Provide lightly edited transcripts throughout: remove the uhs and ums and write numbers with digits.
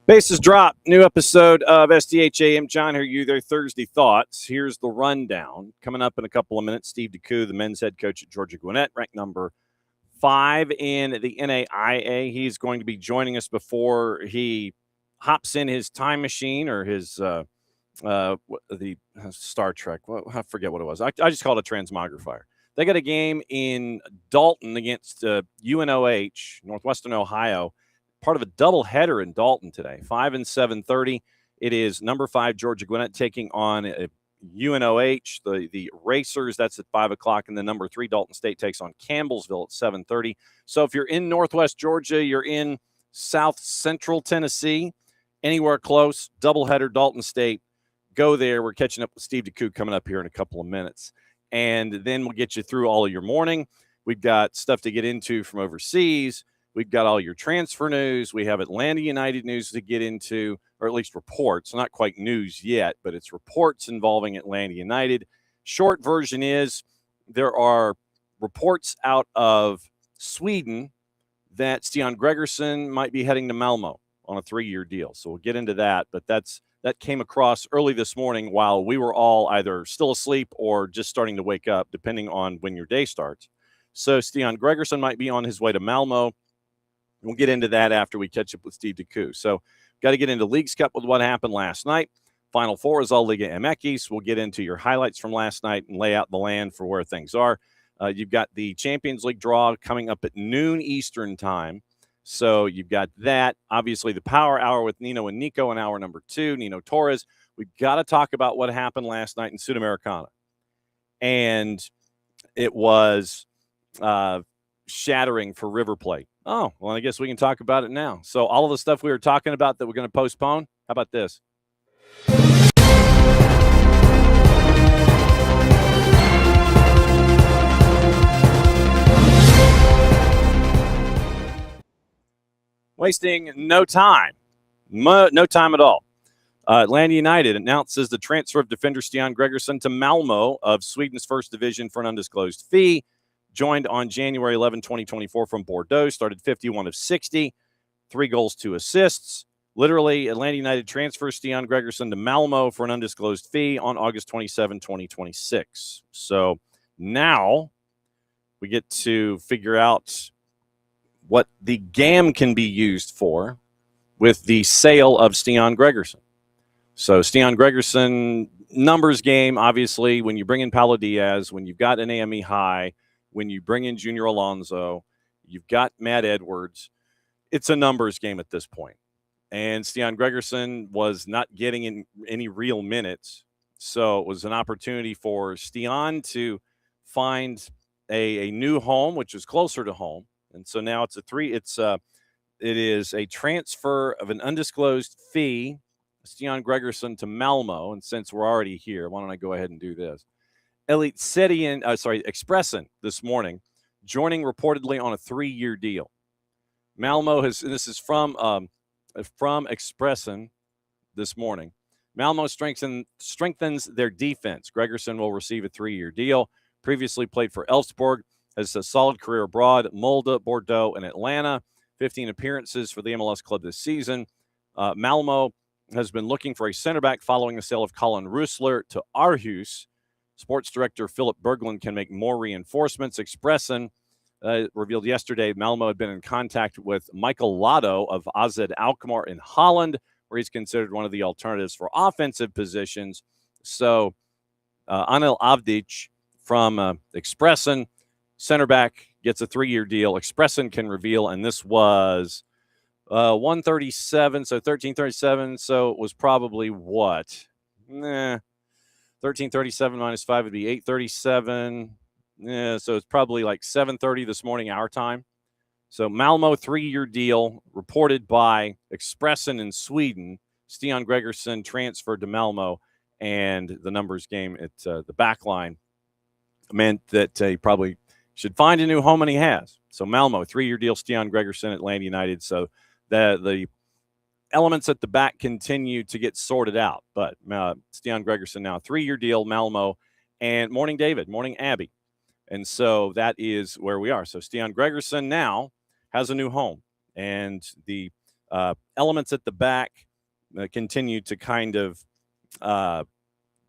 Bases drop. New episode of SDH AM. John here, you there. Thursday Thoughts. Here's the rundown. Coming up in a couple of minutes, Steve DeCou, the men's head coach at Georgia Gwinnett, ranked number 5 in the NAIA. He's going to be joining us before he hops in his time machine or his the Star Trek. Well, I forget what it was. I just called it a transmogrifier. They got a game in Dalton against UNOH, Northwestern Ohio. Part of a doubleheader in Dalton today, 5 and 7:30. It is number 5 Georgia Gwinnett taking on UNOH, the Racers. That's at 5 o'clock, and then number 3 Dalton State takes on Campbellsville at 7:30. So if you're in Northwest Georgia, you're in South Central Tennessee, anywhere close, doubleheader Dalton State, go there. We're catching up with Steve DeCou coming up here in a couple of minutes, and then we'll get you through all of your morning. We've got stuff to get into from overseas. We've got all your transfer news. We have Atlanta United news to get into, or at least reports. Not quite news yet, but it's reports involving Atlanta United. Short version is there are reports out of Sweden that Stian Gregerson might be heading to Malmo on a 3-year deal. So we'll get into that, but that came across early this morning while we were all either still asleep or just starting to wake up, depending on when your day starts. So Stian Gregerson might be on his way to Malmo. We'll get into that after we catch up with Steve DeCou. So got to get into Leagues Cup with what happened last night. Final Four is all Liga MX. We'll get into your highlights from last night and lay out the land for where things are. You've got the Champions League draw coming up at noon Eastern time. So you've got that. Obviously, the Power Hour with Nino and Niko in hour number 2, Nino Torres. We've got to talk about what happened last night in Sudamericana. And it was shattering for River Plate. Oh, well, I guess we can talk about it now. So all of the stuff we were talking about that we're going to postpone, how about this? Wasting no time. No time at all. Atlanta United announces the transfer of defender Stian Gregerson to Malmo of Sweden's first division for an undisclosed fee. Joined on January 11, 2024 from Bordeaux, started 51 of 60, 3 goals, 2 assists. Literally, Atlanta United transfers Stian Gregerson to Malmo for an undisclosed fee on August 27, 2026. So now we get to figure out what the GAM can be used for with the sale of Stian Gregerson. So Stian Gregerson, numbers game, obviously, when you bring in Paulo Diaz, when you've got an AME high, when you bring in Junior Alonso, you've got Matt Edwards. It's a numbers game at this point. And Stian Gregerson was not getting in any real minutes. So it was an opportunity for Stian to find a new home, which is closer to home. And so now it is a transfer of an undisclosed fee, Stian Gregerson to Malmo. And since we're already here, why don't I go ahead and do this? Expressen this morning, joining reportedly on a 3-year deal. Malmo this is from Expressen this morning. Malmo strengthens their defense. Gregerson will receive a 3-year deal. Previously played for Elfsborg, has a solid career abroad, Molde, Bordeaux, and Atlanta. 15 appearances for the MLS club this season. Malmo has been looking for a center back following the sale of Colin Roosler to Aarhus. Sports director Philip Berglund can make more reinforcements. Expressen revealed yesterday Malmo had been in contact with Michael Lotto of AZ Alkmaar in Holland, where he's considered one of the alternatives for offensive positions. So Anel Avdic from Expressen, center back, gets a 3-year deal. Expressen can reveal, and this was 137, so 1337. So it was probably what? 1337 minus 5 would be 837. Yeah, so it's probably like 7:30 this morning, our time. So Malmo 3-year deal reported by Expressen in Sweden. Stian Gregerson transferred to Malmo. and the numbers game at the back line meant that he probably should find a new home, and he has. So Malmo, 3-year deal, Stian Gregerson, Atlanta United. So the elements at the back continue to get sorted out. But Stian Gregerson now, 3-year deal, Malmo, and morning David, morning Abby. And so that is where we are. So Stian Gregerson now has a new home, and the elements at the back continue to kind of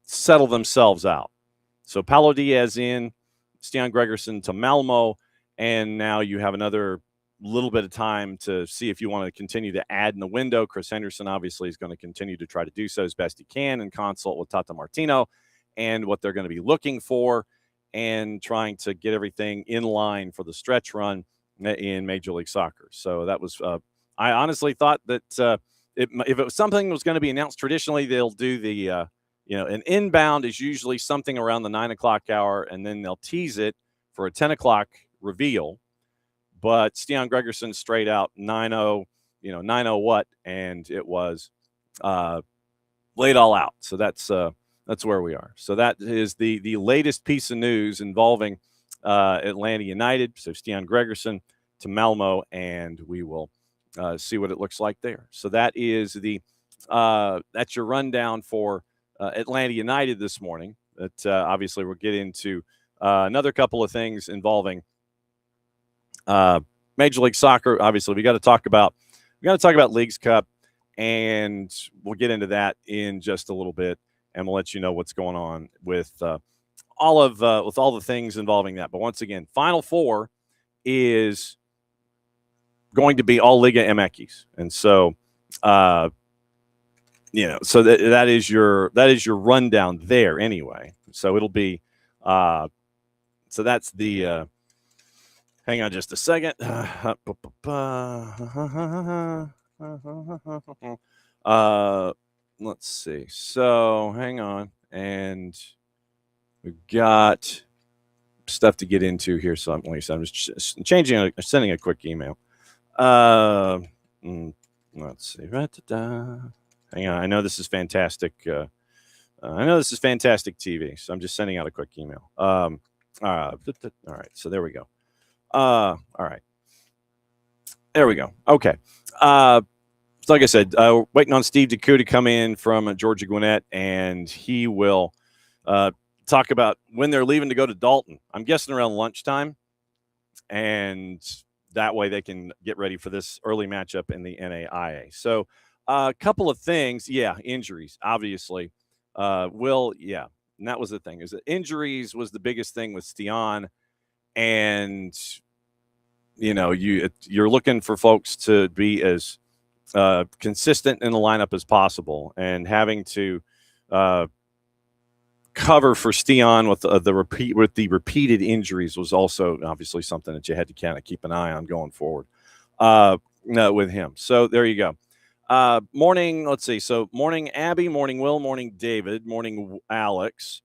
settle themselves out. So Paulo Diaz in, Stian Gregerson to Malmo, and now you have another little bit of time to see if you want to continue to add in the window. Chris Henderson obviously is going to continue to try to do so as best he can and consult with Tata Martino and what they're going to be looking for and trying to get everything in line for the stretch run in Major League Soccer. So that was I honestly thought that if it was something that was going to be announced, traditionally they'll do the an inbound is usually something around the 9 o'clock hour, and then they'll tease it for a 10 o'clock reveal. But Stian Gregerson straight out 9-0, 9-0 what, and it was laid all out. So that's where we are. So that is the latest piece of news involving Atlanta United. So Stian Gregerson to Malmo, and we will see what it looks like there. So that is that's your rundown for Atlanta United this morning. That obviously we'll get into another couple of things involving Major League Soccer. Obviously, we got to talk about Leagues Cup, and we'll get into that in just a little bit, and we'll let you know what's going on with all the things involving that. But once again, Final Four is going to be all Liga MX, and so so that is your rundown there anyway. So it'll be so that's the hang on just a second. Let's see. So hang on, and we've got stuff to get into here. So I'm just sending a quick email. Let's see. Hang on. I know this is fantastic. TV. So I'm just sending out a quick email. All right. So there we go. All right. There we go. Okay. So like I said, waiting on Steve DeCou to come in from Georgia Gwinnett, and he will talk about when they're leaving to go to Dalton. I'm guessing around lunchtime, and that way they can get ready for this early matchup in the NAIA. So a couple of things. Yeah, injuries, obviously. And that was the thing, is that injuries was the biggest thing with Stian. And, you're looking for folks to be as consistent in the lineup as possible, and having to cover for Stian with the repeated injuries was also obviously something that you had to kind of keep an eye on going forward with him. So there you go. Morning. Let's see. So morning, Abby, morning, Will, morning, David, morning, Alex.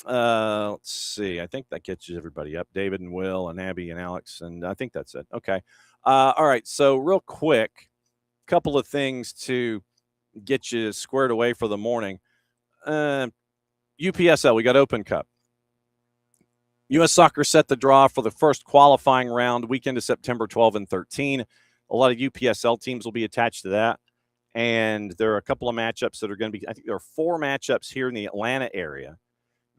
Let's see. I think that catches everybody up. David and Will and Abby and Alex. And I think that's it. Okay. All right. So real quick, couple of things to get you squared away for the morning. UPSL, we got Open Cup. U.S. Soccer set the draw for the first qualifying round weekend of September 12 and 13. A lot of UPSL teams will be attached to that. And there are a couple of matchups that are going to be, I think there are 4 matchups here in the Atlanta area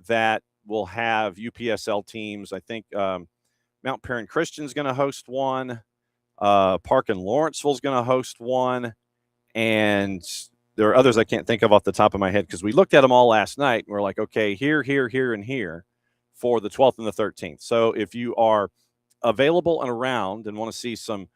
that will have UPSL teams. I think Mount Perrin Christian's going to host one. Park and Lawrenceville's going to host one. And there are others I can't think of off the top of my head because we looked at them all last night. And we're like, okay, here, and here for the 12th and the 13th. So if you are available and around and want to see some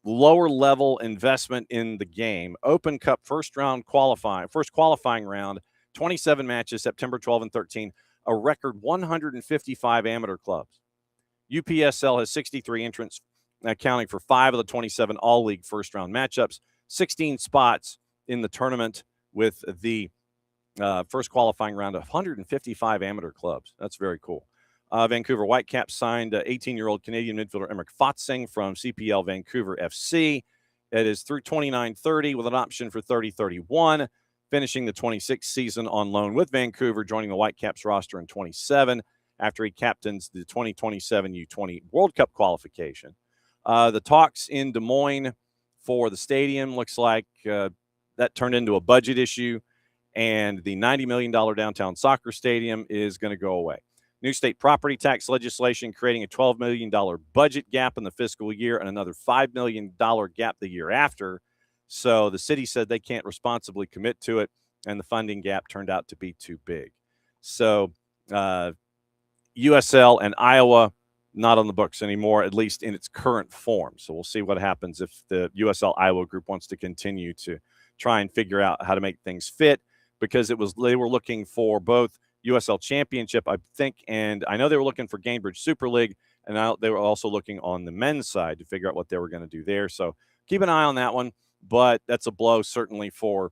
lower level investment in the game, Open Cup first qualifying round, 27 matches, September 12 and 13, a record 155 amateur clubs. UPSL has 63 entrants, accounting for 5 of the 27 all-league first-round matchups, 16 spots in the tournament with the first qualifying round of 155 amateur clubs. That's very cool. Vancouver Whitecaps signed 18-year-old Canadian midfielder Emmerich Fotzing from CPL Vancouver FC. It is through 29-30 with an option for 30-31. finishing the 26th season on loan with Vancouver, joining the Whitecaps roster in 27 after he captains the 2027 U20 World Cup qualification. The talks in Des Moines for the stadium looks like that turned into a budget issue, and the $90 million downtown soccer stadium is going to go away. New state property tax legislation creating a $12 million budget gap in the fiscal year and another $5 million gap the year after. So the city said they can't responsibly commit to it, and the funding gap turned out to be too big. So USL and Iowa not on the books anymore, at least in its current form. So we'll see what happens if the USL Iowa group wants to continue to try and figure out how to make things fit, because they were looking for both USL Championship, I think, and I know they were looking for Gainbridge Super League, and now they were also looking on the men's side to figure out what they were going to do there. So keep an eye on that one, but that's a blow certainly for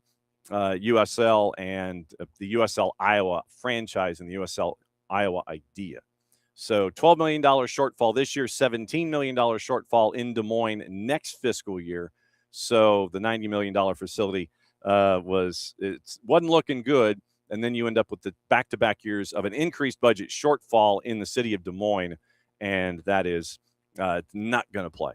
USL and the USL Iowa franchise and the USL Iowa idea. So $12 million shortfall this year, $17 million shortfall in Des Moines next fiscal year. So the $90 million facility wasn't looking good. And then you end up with the back-to-back years of an increased budget shortfall in the city of Des Moines, and that is not going to play.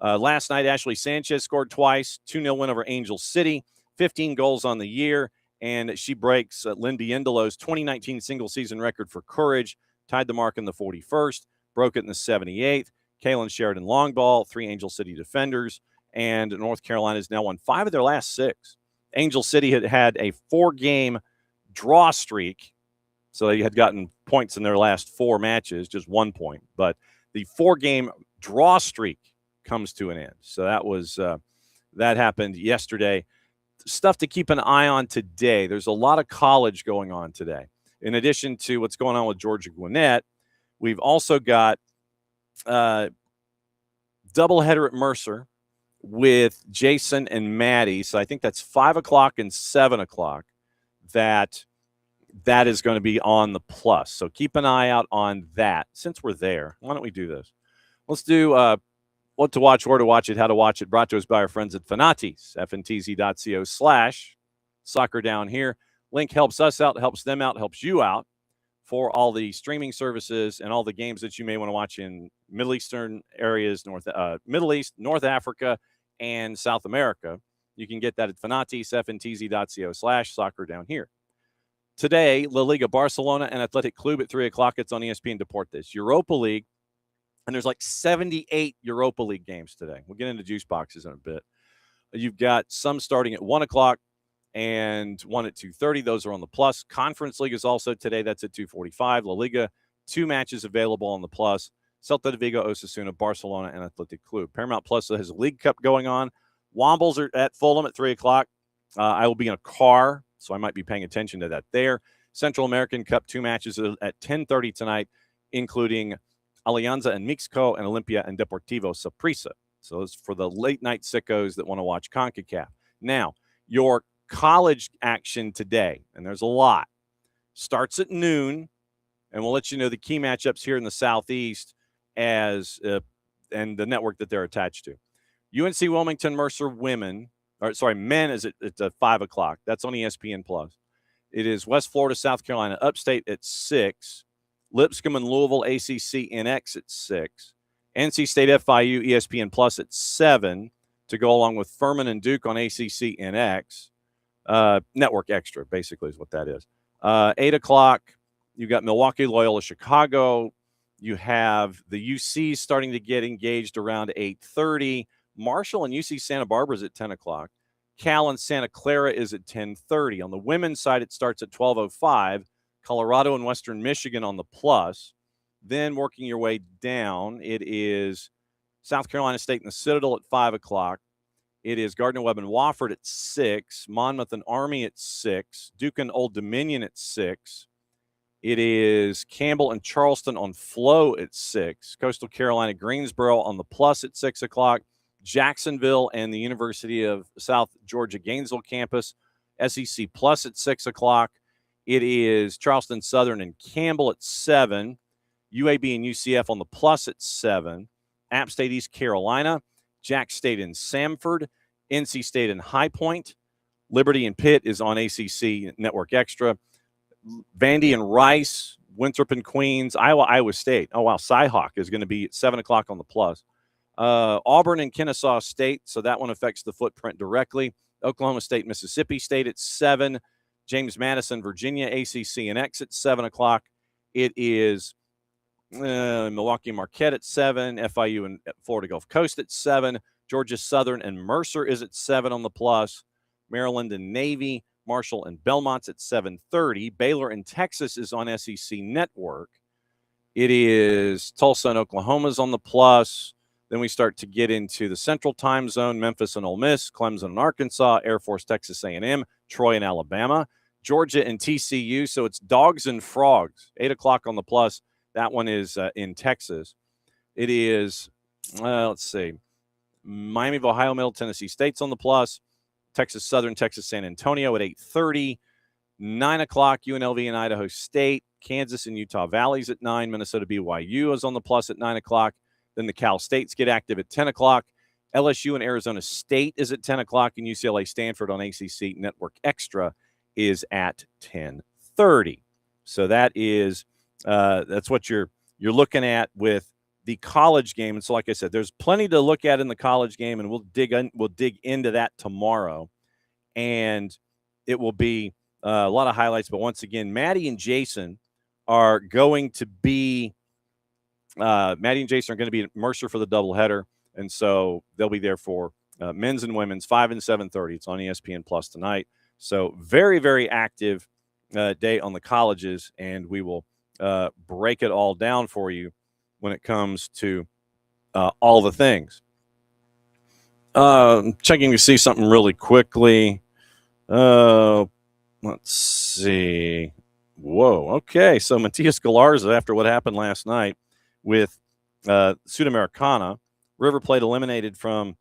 Last night, Ashley Sanchez scored twice, 2-0 win over Angel City, 15 goals on the year, and she breaks Lindy Indelo's 2019 single-season record for Courage, tied the mark in the 41st, broke it in the 78th. Kaylin Sheridan long ball, 3 Angel City defenders, and North Carolina has now won 5 of their last 6. Angel City had a 4-game draw streak, so they had gotten points in their last 4 matches, just 1 point. But the 4-game draw streak comes to an end. So that happened yesterday. Stuff to keep an eye on today. There's a lot of college going on today. In addition to what's going on with Georgia Gwinnett, we've also got doubleheader at Mercer with Jason and Maddie. So I think that's 5 o'clock and 7 o'clock. That is going to be on the plus. So keep an eye out on that. Since we're there, why don't we do this? Let's do what to watch, where to watch it, how to watch it, brought to us by our friends at Fanatis, fntz.co/soccer down here. Link helps us out, helps them out, helps you out for all the streaming services and all the games that you may want to watch in Middle Eastern areas, Middle East, North Africa, and South America. You can get that at Fanatis, fntz.co/soccer down here. Today, La Liga Barcelona and Athletic Club at 3 o'clock. It's on ESPN Deportes. Europa League, and there's like 78 Europa League games today. We'll get into juice boxes in a bit. You've got some starting at 1 o'clock and one at 2:30. Those are on the plus. Conference League is also today. That's at 2:45. La Liga, 2 matches available on the plus. Celta de Vigo, Osasuna, Barcelona, and Athletic Club. Paramount Plus has a League Cup going on. Wombles are at Fulham at 3 o'clock. I will be in a car, so I might be paying attention to that there. Central American Cup, 2 matches at 10:30 tonight, including Alianza and Mixco and Olimpia and Deportivo Saprissa. So it's for the late-night sickos that want to watch CONCACAF. Now, your college action today, and there's a lot, starts at noon, and we'll let you know the key matchups here in the Southeast and the network that they're attached to. UNC Wilmington Mercer men is at 5 o'clock. That's on ESPN Plus. It is West Florida, South Carolina, Upstate at 6. Lipscomb and Louisville, ACC NX at 6. NC State FIU, ESPN Plus at 7 to go along with Furman and Duke on ACC NX. Network Extra, basically, is what that is. 8 o'clock, you've got Milwaukee, Loyola, Chicago. You have the UC starting to get engaged around 8:30. Marshall and UC Santa Barbara is at 10 o'clock. Cal and Santa Clara is at 10:30. On the women's side, it starts at 12:05. Colorado and Western Michigan on the plus. Then working your way down, it is South Carolina State and the Citadel at 5 o'clock. It is Gardner-Webb and Wofford at 6. Monmouth and Army at 6. Duke and Old Dominion at 6. It is Campbell and Charleston on Flow at 6. Coastal Carolina Greensboro on the plus at 6 o'clock. Jacksonville and the University of South Georgia Gainesville campus, SEC Plus at 6 o'clock. It is Charleston Southern and Campbell at 7. UAB and UCF on the plus at 7. App State East Carolina. Jack State and Samford. NC State and High Point. Liberty and Pitt is on ACC Network Extra. Vandy and Rice, Winthrop and Queens, Iowa State. Oh, wow. Cyhawk is going to be at 7 o'clock on the Plus. Auburn and Kennesaw State, so that one affects the footprint directly. Oklahoma State, Mississippi State at 7. James Madison, Virginia, ACC and X at 7 o'clock. It is Milwaukee Marquette at 7. FIU and Florida Gulf Coast at 7. Georgia Southern and Mercer is at 7 on the Plus. Maryland and Navy, Marshall and Belmont's at 7:30. Baylor and Texas is on SEC Network. It is Tulsa and Oklahoma's on the Plus. Then we start to get into the Central Time Zone, Memphis and Ole Miss, Clemson and Arkansas, Air Force, Texas A&M, Troy and Alabama, Georgia and TCU. So it's Dogs and Frogs, 8 o'clock on the Plus. That one is in Texas. It is, let's see, Miami of Ohio, Middle Tennessee State's on the Plus. Texas Southern, Texas San Antonio at 8:30. 9 o'clock, UNLV and Idaho State. Kansas and Utah Valley's at 9. Minnesota BYU is on the Plus at 9 o'clock. Then the Cal States get active at 10 o'clock. LSU and Arizona State is at 10 o'clock. And UCLA Stanford on ACC Network Extra is at 10:30. So that is that's what you're looking at with the college game. And so, like I said, there's plenty to look at in the college game, and we'll dig into that tomorrow. And it will be a lot of highlights. But once again, Maddie and Jason are going to be at Mercer for the doubleheader. And so they'll be there for men's and women's 5 and 7:30. It's on ESPN Plus tonight. So very, very active day on the colleges, and we will break it all down for you when it comes to all the things. Checking to see something really quickly. Let's see. Whoa. Okay. So Matias Galarza, after what happened last night with Sudamericana, River Plate eliminated from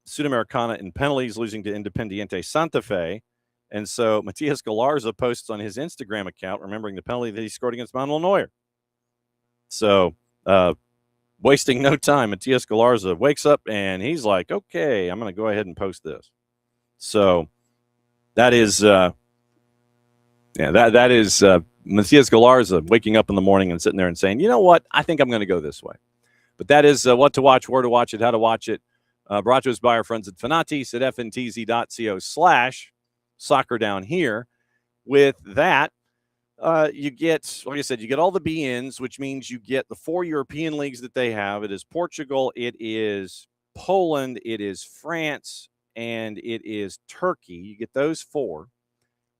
Sudamericana in penalties, losing to Independiente Santa Fe. And so Matias Galarza posts on his Instagram account, remembering the penalty that he scored against Manuel Neuer. So, wasting no time, Matias Galarza wakes up and he's like, okay, I'm going to go ahead and post this. So that is, that is Matias Galarza waking up in the morning and sitting there and saying, you know what, I think I'm going to go this way. But that is what to watch, where to watch it, how to watch it. Brought to us by our friends at Fanatis at fntz.co/soccer down here. With that, you get, like I said, you get all the BNs, which means you get the 4 European leagues that they have. It is Portugal, it is Poland, it is France, and it is Turkey. You get those 4.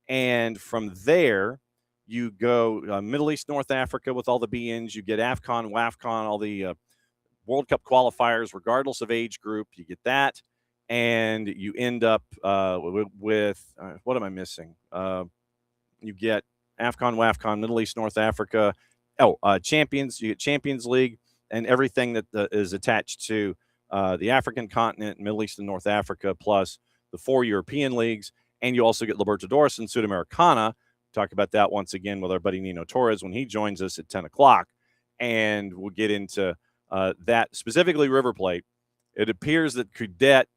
And from there, you go Middle East, North Africa with all the BNs. You get AFCON, WAFCON, all the World Cup qualifiers, regardless of age group. You get that. And you end up with what am I missing? You get AFCON, WAFCON, Middle East, North Africa. Champions. You get Champions League and everything that is attached to the African continent, Middle East, and North Africa, plus the 4 European leagues. And you also get Libertadores and Sudamericana. Talk about that once again with our buddy Nino Torres when he joins us at 10 o'clock. And we'll get into that, specifically River Plate. It appears that Coudet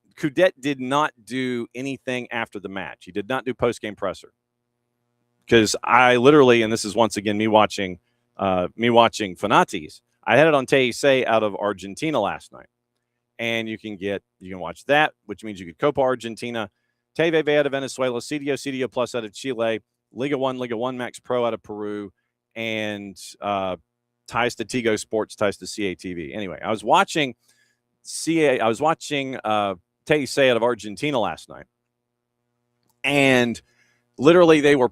did not do anything after the match. He did not do post-game presser. Because I literally, and this is once again me watching Fanatis, I had it on TAC out of Argentina last night. And you can watch that, which means you get Copa Argentina, TV out of Venezuela, CDO Plus out of Chile, Liga 1 Max Pro out of Peru, and ties to Tigo Sports, ties to CATV. Anyway, I was watching TAC out of Argentina last night. And literally they were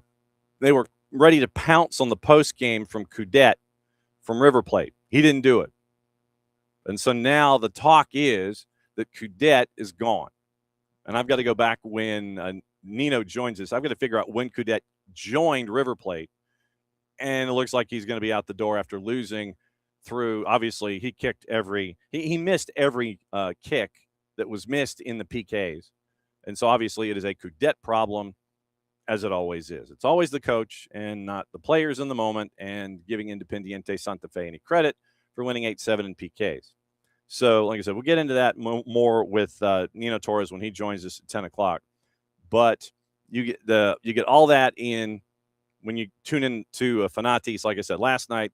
ready to pounce on the post game from Coudet from River Plate. He didn't do it. And so now the talk is that Coudet is gone. And I've got to go back when Nino joins us. I've got to figure out when Coudet joined River Plate. And it looks like he's going to be out the door after losing through, obviously, he missed every kick that was missed in the PKs. And so obviously it is a Coudet problem, as it always is. It's always the coach and not the players in the moment, and giving Independiente Santa Fe any credit for winning 8-7 in PKs. So, like I said, we'll get into that more with Nino Torres when he joins us at 10 o'clock. But You get all that in when you tune in to Fanatis. Like I said last night,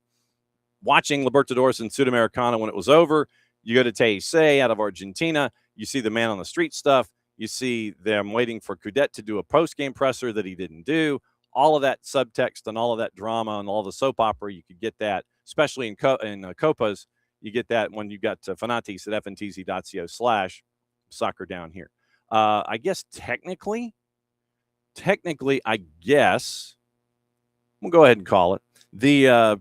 watching Libertadores and Sudamericana when it was over. You go to TIC out of Argentina. You see the man on the street stuff. You see them waiting for Coudet to do a post-game presser that he didn't do. All of that subtext and all of that drama and all the soap opera, you could get that, especially in Copas. You get that when you got Fanatis at fntz.co/soccer down here. I guess technically, I guess we'll go ahead and call it. The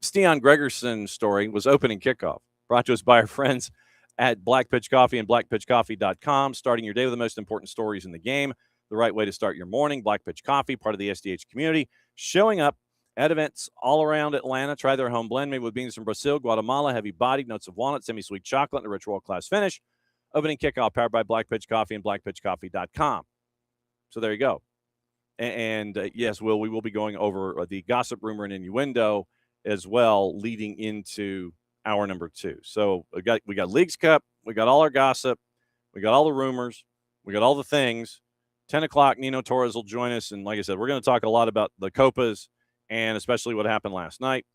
Stian Gregerson story was opening kickoff, brought to us by our friends at Black Pitch Coffee and blackpitchcoffee.com. Starting your day with the most important stories in the game, the right way to start your morning. Black Pitch Coffee, part of the SDH community, showing up at events all around Atlanta. Try their home blend made with beans from Brazil, Guatemala, heavy-bodied, notes of walnut, semi-sweet chocolate, and a rich world-class finish. Opening kickoff, powered by Black Pitch Coffee and blackpitchcoffee.com. So there you go. And yes, we will be going over the gossip, rumor, and innuendo as well, leading into hour number 2. So we got Leagues Cup, we got all our gossip, we got all the rumors, we got all the things. 10 o'clock, Nino Torres will join us, and like I said, we're going to talk a lot about the Copas and especially what happened last night.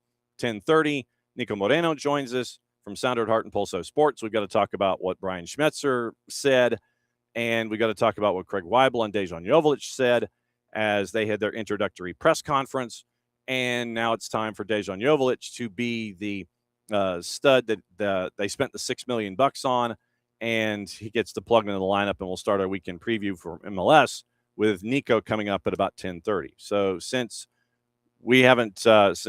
10:30, Niko Moreno joins us from Sounder at Heart and Pulso Sports. We've got to talk about what Brian Schmetzer said, and we got to talk about what Craig Weibel and Dejan Joveljic said as they had their introductory press conference. And now it's time for Dejan Joveljic to be the stud that they spent the $6 million on, and he gets to plug into the lineup, and we'll start our weekend preview for MLS with Niko coming up at about 10:30. So since we haven't,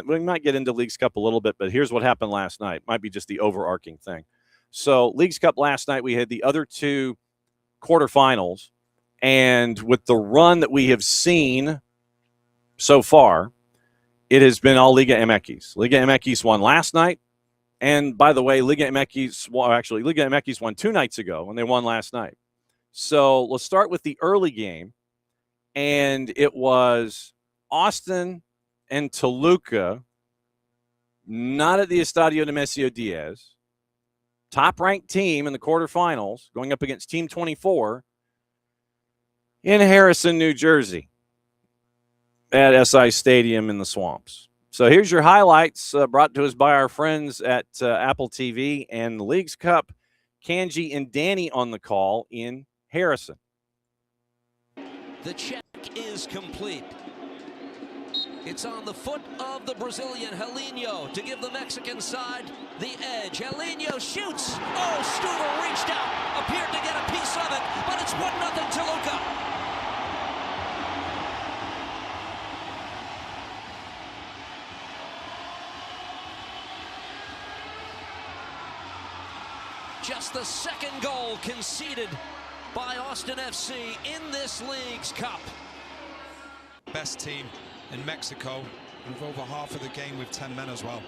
we might get into Leagues Cup a little bit, but here's what happened last night. Might be just the overarching thing. So Leagues Cup last night, we had the other 2 quarterfinals, and with the run that we have seen so far, it has been all Liga MX. Liga MX won last night. And by the way, Liga MX won 2 nights ago, and they won last night. So let's start with the early game. And it was Austin and Toluca, not at the Estadio Nemesio Diaz. Top-ranked team in the quarterfinals, going up against Team 24 in Harrison, New Jersey, at SI Stadium in the Swamps. So here's your highlights brought to us by our friends at Apple TV and the Leagues Cup. Kanji and Danny on the call in Harrison. The check is complete. It's on the foot of the Brazilian Helinho to give the Mexican side the edge. Helinho shoots. Oh, Stuver reached out, appeared to get a piece of it, but it's 1-0 Toluca. Just the second goal conceded by Austin FC in this Leagues Cup. Best team in Mexico, with over half of the game with 10 men as well.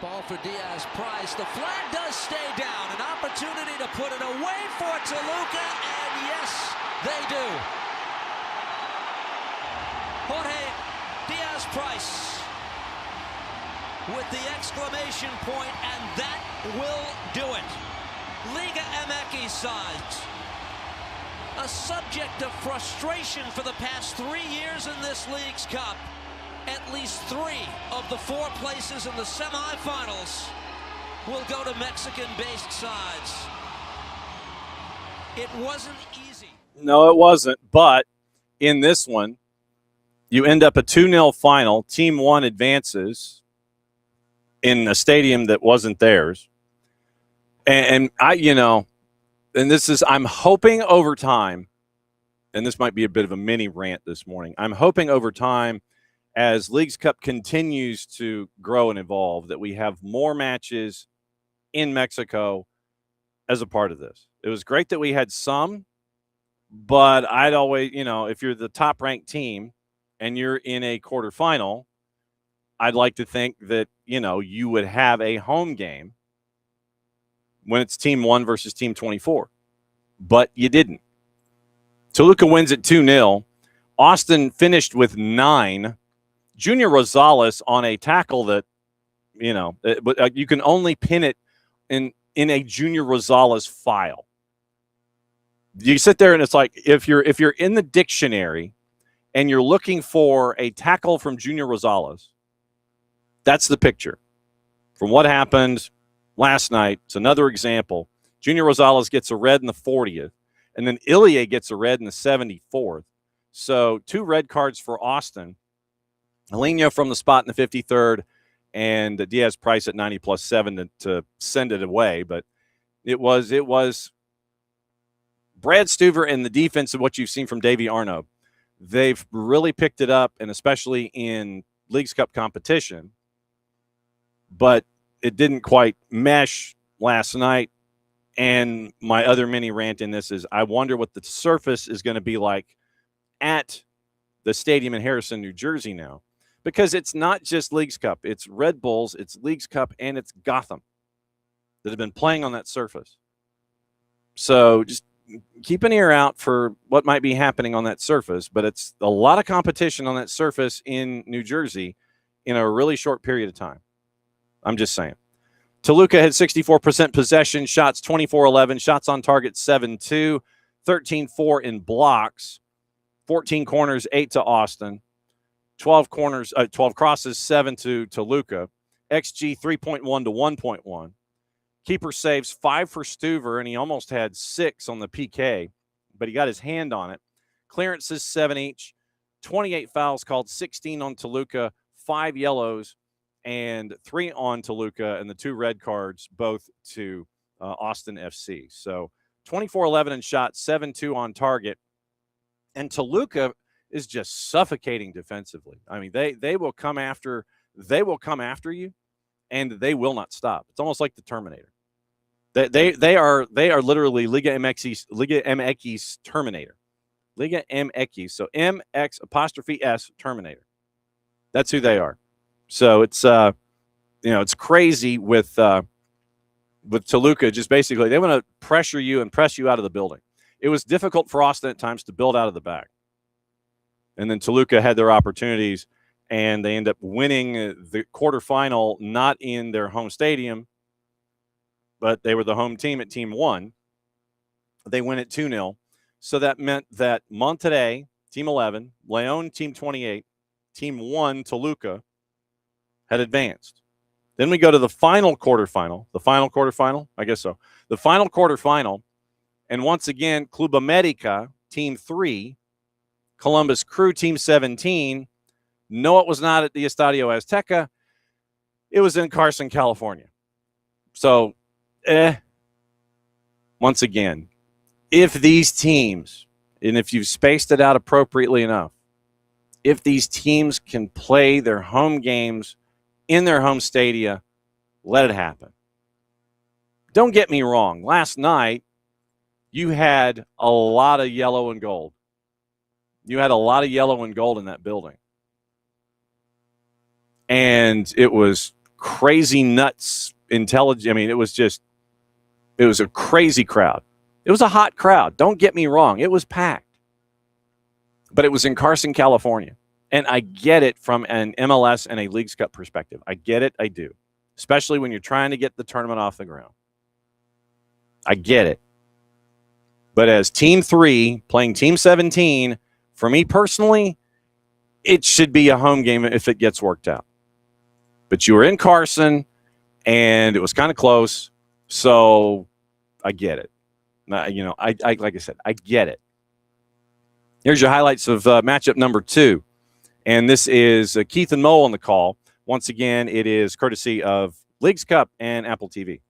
Ball for Diaz Price. The flag does stay down. An opportunity to put it away for Toluca, and yes, they do. Jorge Diaz Price with the exclamation point, and that will do it. Liga MX sides, a subject of frustration for the past 3 years in this Leagues Cup. At least 3 of the 4 places in the semifinals will go to Mexican-based sides. It wasn't easy. No, it wasn't. But in this one, you end up a 2-0 final. Team 1 advances in a stadium that wasn't theirs. And I'm hoping over time, and this might be a bit of a mini rant this morning, I'm hoping over time, as Leagues Cup continues to grow and evolve, that we have more matches in Mexico as a part of this. It was great that we had some, but I'd always, if you're the top-ranked team and you're in a quarterfinal, I'd like to think that, you would have a home game when it's Team 1 versus Team 24. But you didn't. Toluca wins at 2-0. Austin finished with 9. Junior Rosales on a tackle that, you can only pin it in a Junior Rosales file. You sit there and it's like if you're in the dictionary and you're looking for a tackle from Junior Rosales, that's the picture. From what happened last night, it's another example. Junior Rosales gets a red in the 40th, and then Ilie gets a red in the 74th. So 2 red cards for Austin. Alenia from the spot in the 53rd, and Diaz Price at 90 plus 7 to send it away. But it was Brad Stuver and the defense of what you've seen from Davy Arnaud. They've really picked it up, and especially in Leagues Cup competition. But it didn't quite mesh last night. And my other mini rant in this is I wonder what the surface is going to be like at the stadium in Harrison, New Jersey now. Because it's not just Leagues Cup. It's Red Bulls, it's Leagues Cup, and it's Gotham that have been playing on that surface. So just keep an ear out for what might be happening on that surface. But it's a lot of competition on that surface in New Jersey in a really short period of time. I'm just saying. Toluca had 64% possession, shots 24-11, shots on target 7-2, 13-4 in blocks, 14 corners, 8 to Austin, 12 crosses, 7 to Toluca, XG 3.1 to 1.1. Keeper saves 5 for Stuver, and he almost had 6 on the PK, but he got his hand on it. Clearances 7 each, 28 fouls called, 16 on Toluca, 5 yellows, and 3 on Toluca, and the 2 red cards, both to Austin FC. So 24-11 in shots, 7-2 on target. And Toluca is just suffocating defensively. I mean, they will come after you, and they will not stop. It's almost like the Terminator. They are literally Liga MX's Terminator. Liga MX. So MX' Terminator. That's who they are. So it's it's crazy with Toluca. Just basically they want to pressure you and press you out of the building. It was difficult for Austin at times to build out of the back, and then Toluca had their opportunities, and they end up winning the quarterfinal not in their home stadium, but they were the home team at Team 1. They win at 2-0. So that meant that Monterrey, Team 11, León, Team 28, Team 1, Toluca, had advanced. Then we go to the final quarterfinal. The final quarterfinal? I guess so. The final quarterfinal. And once again, Club America, Team 3, Columbus Crew, Team 17. No, it was not at the Estadio Azteca. It was in Carson, California. So, once again, if these teams, and if you've spaced it out appropriately enough, if these teams can play their home games in their home stadia, let it happen. Don't get me wrong. Last night, you had a lot of yellow and gold. You had a lot of yellow and gold in that building. And it was crazy nuts intelligent. I mean, it was a crazy crowd. It was a hot crowd. Don't get me wrong. It was packed. But it was in Carson, California. And I get it from an MLS and a Leagues Cup perspective. I get it. I do. Especially when you're trying to get the tournament off the ground. I get it. But as Team 3 playing Team 17, for me personally, it should be a home game if it gets worked out. But you were in Carson, and it was kind of close, so I get it. I like I said, I get it. Here's your highlights of matchup number 2. And this is Keith and Mo on the call. Once again, it is courtesy of Leagues Cup and Apple TV.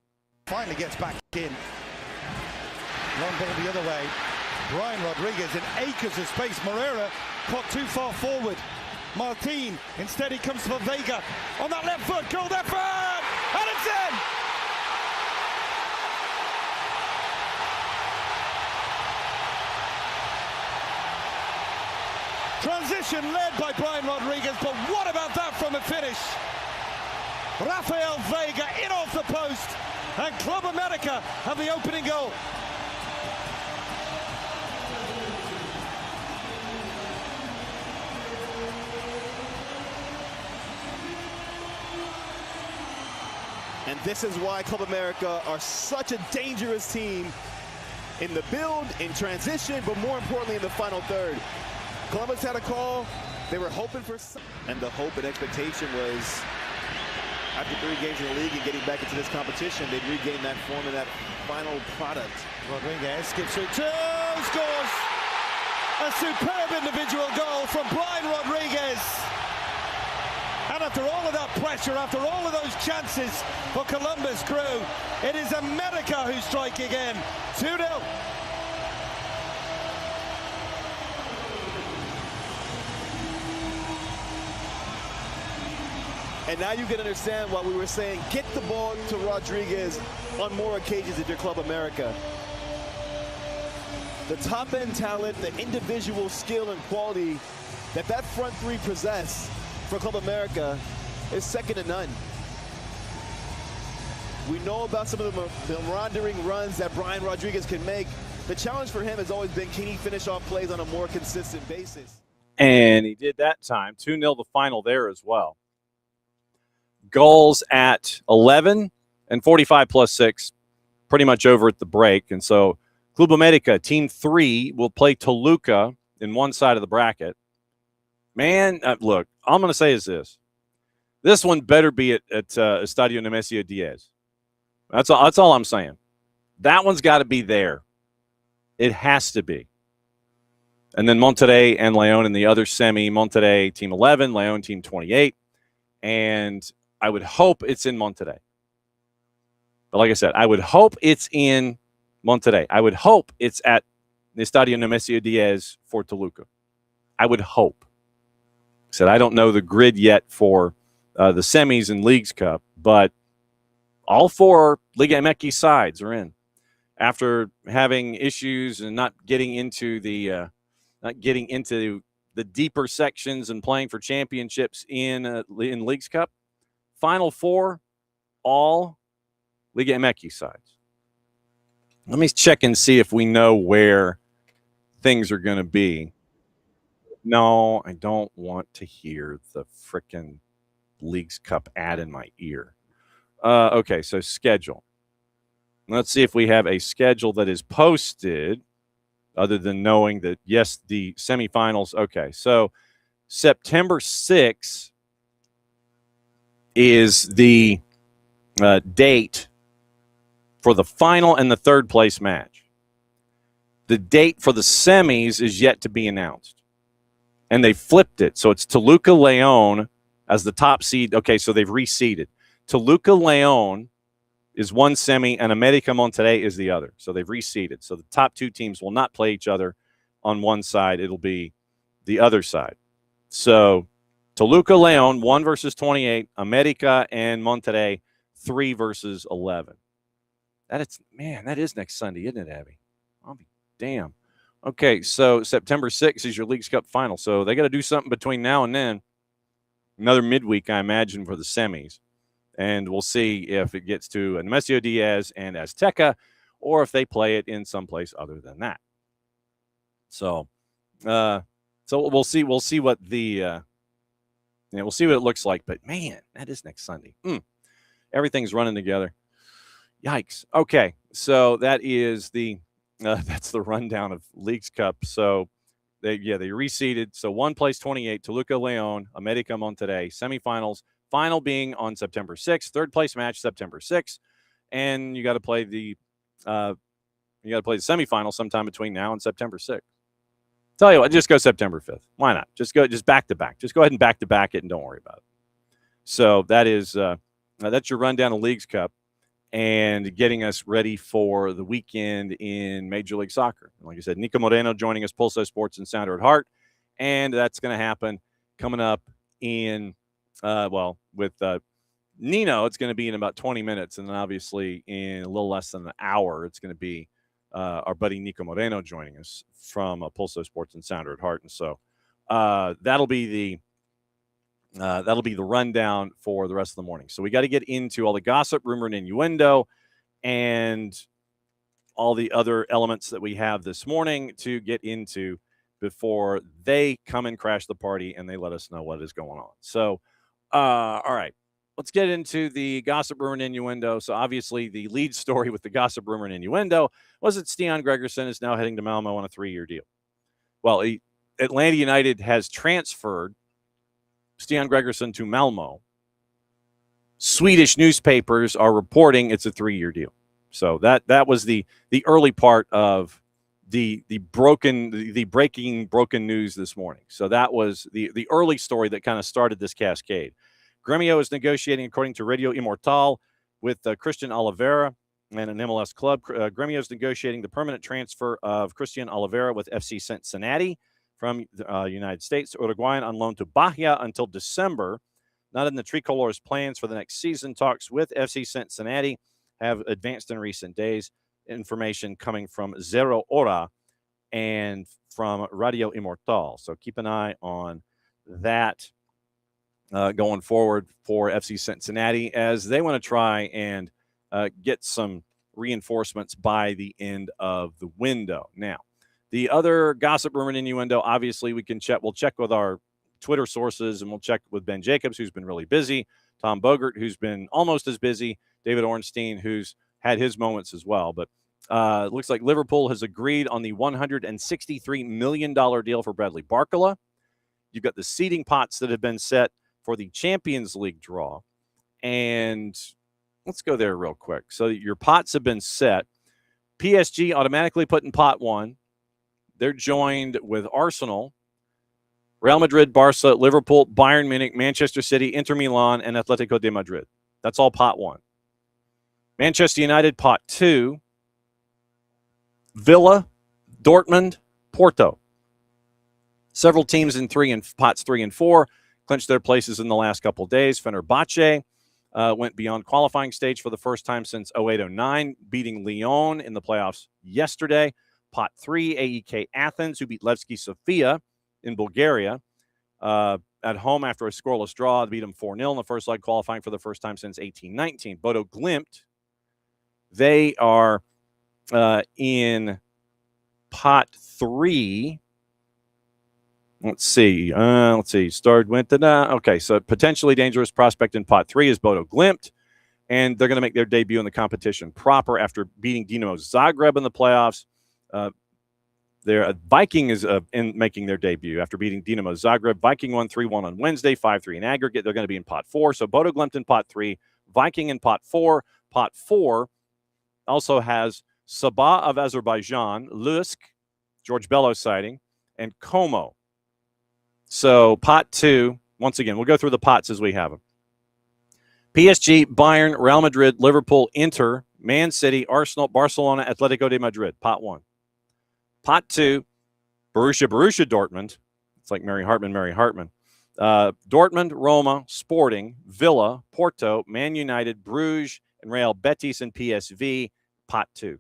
Finally gets back in. Long ball the other way. Brian Rodriguez in acres of space. Moreno caught too far forward. Martin, instead he comes for Vega. On that left foot, curled effort! And it's in! Transition led by Brian Rodriguez, but what about that from a finish? Rafael Vega in off the post, and Club America have the opening goal. And this is why Club America are such a dangerous team in the build, in transition, but more importantly in the final third. Columbus had a call. They were hoping for some, and the hope and expectation was after 3 games in the league and getting back into this competition, they'd regain that form and that final product. Rodriguez skips through 2, scores! A superb individual goal from Brian Rodriguez. And after all of that pressure, after all of those chances for Columbus Crew, it is America who strike again. 2-0. And now you can understand why we were saying get the ball to Rodriguez on more occasions at your Club America. The top-end talent, the individual skill and quality that front 3 possess for Club America is second to none. We know about some of the meandering runs that Brian Rodriguez can make. The challenge for him has always been, can he finish off plays on a more consistent basis? And he did that time. 2-0 the final there as well. Goals at 11 and 45 plus 6, pretty much over at the break. And so Club America, Team 3, will play Toluca in one side of the bracket. Man, look, all I'm going to say is this. This one better be at Estadio Nemesio Diaz. That's all I'm saying. That one's got to be there. It has to be. And then Monterrey and León in the other semi. Monterrey, Team 11, León, Team 28. And I would hope it's in Monterrey. But like I said, I would hope it's in Monterrey. I would hope it's at the Estadio Nemesio Diaz for Toluca. I would hope. I said I don't know the grid yet for the semis and Leagues Cup, but all 4 Liga MX sides are in after having issues and not getting into the deeper sections and playing for championships in Leagues Cup. Final 4, all Liga MX sides. Let me check and see if we know where things are going to be. No, I don't want to hear the frickin' Leagues Cup ad in my ear. Okay, so schedule. Let's see if we have a schedule that is posted other than knowing that, yes, the semifinals. Okay, so September 6th is the date for the final and the third place match. The date for the semis is yet to be announced. And they flipped it. So it's Toluca León as the top seed. Okay, so they've reseeded. Toluca León is one semi and America Monterrey is the other. So they've reseeded. So the top 2 teams will not play each other on one side. It'll be the other side. So Toluca León, 1 versus 28. America and Monterrey, 3 versus 11. That is next Sunday, isn't it, Abby? I'll be damn. Okay, so September 6th is your Leagues Cup final. So they got to do something between now and then. Another midweek, I imagine, for the semis. And we'll see if it gets to Nemesio Diaz and Azteca or if they play it in someplace other than that. So we'll see. We'll see what we'll see what it looks like. But, man, that is next Sunday. Everything's running together. Yikes. Okay, so that is that's the rundown of Leagues Cup. So, they reseeded. So, 1 place 28, Toluca León, America Monterrey, semifinals, final being on September 6th, third place match September 6th, and you got to play the semifinal sometime between now and September 6th. Tell you what, just go September 5th. Why not? Just back to back. Just go ahead and back to back it and don't worry about it. So that is that's your rundown of Leagues Cup and getting us ready for the weekend in Major League Soccer. Like I said, Niko Moreno joining us, Pulso Sports and Sounder at Heart, and that's going to happen coming up in with Nino. It's going to be in about 20 minutes, and then obviously in a little less than an hour, it's going to be our buddy Niko Moreno joining us from Pulso Sports and Sounder at Heart, and so that'll be the rundown for the rest of the morning. So we got to get into all the gossip, rumor, and innuendo, and all the other elements that we have this morning to get into before they come and crash the party and they let us know what is going on. So, all right. let's get into the gossip, rumor, and innuendo. So obviously the lead story with the gossip, rumor, and innuendo was that Stian Gregerson is now heading to Malmo on a 3-year deal. Well, Atlanta United has transferred Stian Gregerson to Malmo. Swedish newspapers are reporting it's a 3-year deal. So that was the early part of the breaking news this morning. So that was the early story that kind of started this cascade. Gremio is negotiating, according to Radio Immortal, with Christian Oliveira and an MLS club. Gremio is negotiating the permanent transfer of Christian Oliveira with FC Cincinnati from the United States. Uruguayan on loan to Bahia until December. Not in the Tricolor's plans for the next season. Talks with FC Cincinnati have advanced in recent days. Information coming from Zero Hora and from Radio Immortal. So keep an eye on that going forward for FC Cincinnati as they want to try and get some reinforcements by the end of the window. Now, the other gossip, rumor, and innuendo, obviously we'll check with our Twitter sources, and we'll check with Ben Jacobs, who's been really busy, Tom Bogert, who's been almost as busy, David Ornstein, who's had his moments as well. But it looks like Liverpool has agreed on the $163 million deal for Bradley Barcola. You've got the seeding pots that have been set for the Champions League draw. And let's go there real quick. So your pots have been set. PSG automatically put in pot 1. They're joined with Arsenal, Real Madrid, Barca, Liverpool, Bayern Munich, Manchester City, Inter Milan, and Atletico de Madrid. That's all pot 1. Manchester United, pot 2. Villa, Dortmund, Porto. Several teams in pots 3 and 4 clinched their places in the last couple of days. Fenerbahce went beyond qualifying stage for the first time since 08-09, beating Lyon in the playoffs yesterday. Pot 3, AEK Athens, who beat Levski Sofia in Bulgaria at home after a scoreless draw. They beat them 4-0 in the first leg, qualifying for the first time since 18-19. Bodo Glimt, they are in pot 3. Let's see. Okay, so potentially dangerous prospect in pot 3 is Bodo Glimt, and they're going to make their debut in the competition proper after beating Dinamo Zagreb in the playoffs. Viking is making their debut after beating Dinamo Zagreb. Viking won 3-1 on Wednesday, 5-3 in aggregate. They're going to be in pot 4. So Bodo Glimt in pot 3, Viking in pot 4. Pot 4 also has Sabah of Azerbaijan, Lusk, George Bello sighting, and Como. So pot 2, once again, we'll go through the pots as we have them. PSG, Bayern, Real Madrid, Liverpool, Inter, Man City, Arsenal, Barcelona, Atletico de Madrid. Pot 1. Pot 2, Borussia Dortmund. It's like Mary Hartman. Dortmund, Roma, Sporting, Villa, Porto, Man United, Bruges, and Real Betis and PSV. Pot 2.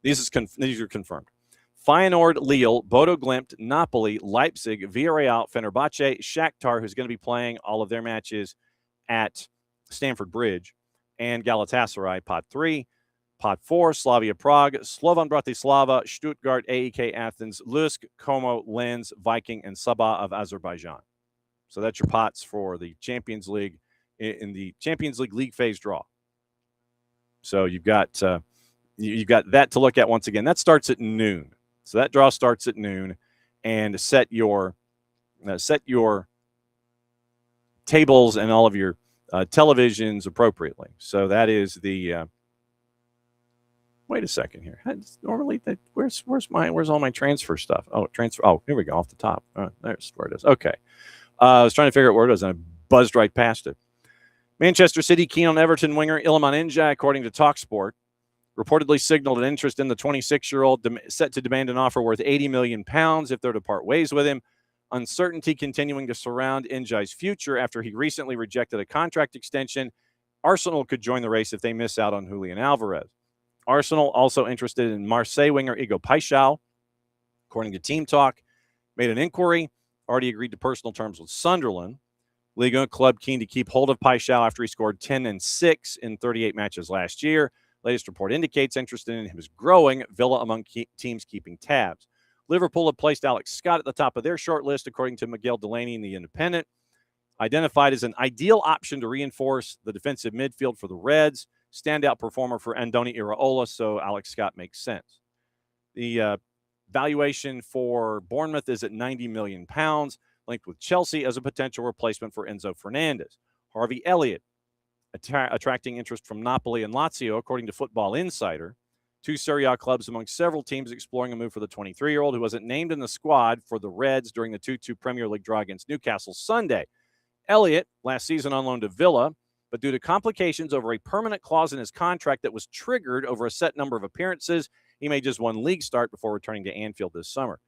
These are confirmed. Feyenoord, Lille, Bodo Glimt, Napoli, Leipzig, Villarreal, Fenerbahce, Shakhtar, who's going to be playing all of their matches at Stamford Bridge, and Galatasaray. Pot 3. Pot 4, Slavia Prague, Slovan Bratislava, Stuttgart, AEK Athens, Lusk, Como, Lens, Viking, and Sabah of Azerbaijan. So that's your pots for the Champions League in the Champions League phase draw. So you've got that to look at once again. That starts at noon. So that draw starts at noon, and set your tables and all of your televisions appropriately. So that is the. Wait a second here. Normally, where's all my transfer stuff? Oh, transfer. Oh, here we go, off the top. There's where it is. Okay. I was trying to figure out where it is, and I buzzed right past it. Manchester City keen on Everton winger Iliman Ndiaye, according to TalkSport. Reportedly signaled an interest in the 26-year-old, set to demand an offer worth £80 million if they're to part ways with him. Uncertainty continuing to surround Ndiaye's future after he recently rejected a contract extension. Arsenal could join the race if they miss out on Julian Alvarez. Arsenal also interested in Marseille winger Igo Paixão, according to Team Talk. Made an inquiry, already agreed to personal terms with Sunderland. Liga club keen to keep hold of Paixão after he scored 10 and 6 in 38 matches last year. Latest report indicates interest in him is growing. Villa among teams keeping tabs. Liverpool have placed Alex Scott at the top of their short list, according to Miguel Delaney in The Independent. identified as an ideal option to reinforce the defensive midfield for the Reds. Standout performer for Andoni Iraola, so Alex Scott makes sense. The valuation for Bournemouth is at £90 million, linked with Chelsea as a potential replacement for Enzo Fernandez. Harvey Elliott, attracting interest from Napoli and Lazio, according to Football Insider. Two Serie A clubs among several teams exploring a move for the 23-year-old, who wasn't named in the squad for the Reds during the 2-2 Premier League draw against Newcastle Sunday. Elliott, last season on loan to Villa, but due to complications over a permanent clause in his contract that was triggered over a set number of appearances, he made just one league start before returning to Anfield this summer.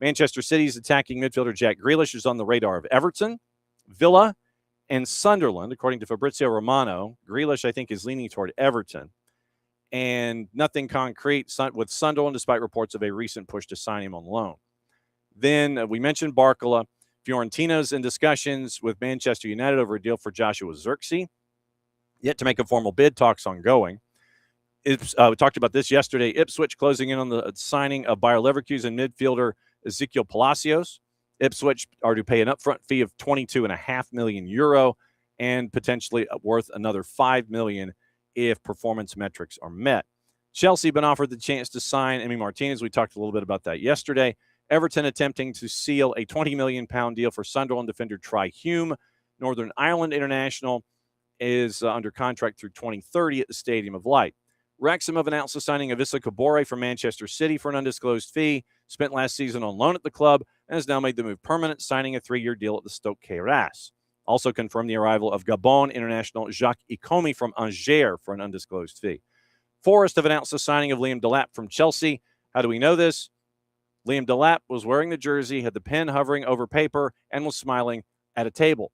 Manchester City's attacking midfielder Jack Grealish is on the radar of Everton, Villa, and Sunderland, according to Fabrizio Romano. Grealish, I think, is leaning toward Everton. And nothing concrete with Sunderland, despite reports of a recent push to sign him on loan. Then we mentioned Barcola. Fiorentina's in discussions with Manchester United over a deal for Joshua Zirkzee. Yet to make a formal bid, talks ongoing. We talked about this yesterday. Ipswich closing in on the signing of Bayer Leverkusen midfielder Ezekiel Palacios. Ipswich are to pay an upfront fee of €22.5 million and potentially worth another $5 million if performance metrics are met. Chelsea been offered the chance to sign Emi Martinez. We talked a little bit about that yesterday. Everton attempting to seal a £20 million deal for Sunderland defender Try Hume. Northern Ireland international is under contract through 2030 at the Stadium of Light. Wrexham have announced the signing of Issa Kabore from Manchester City for an undisclosed fee. Spent last season on loan at the club and has now made the move permanent, signing a 3-year deal at the Stoke Kairas. Also confirmed the arrival of Gabon international Jacques Ikomi from Angers for an undisclosed fee. Forest have announced the signing of Liam Delap from Chelsea. How do we know this? Liam Delap was wearing the jersey, had the pen hovering over paper, and was smiling at a table.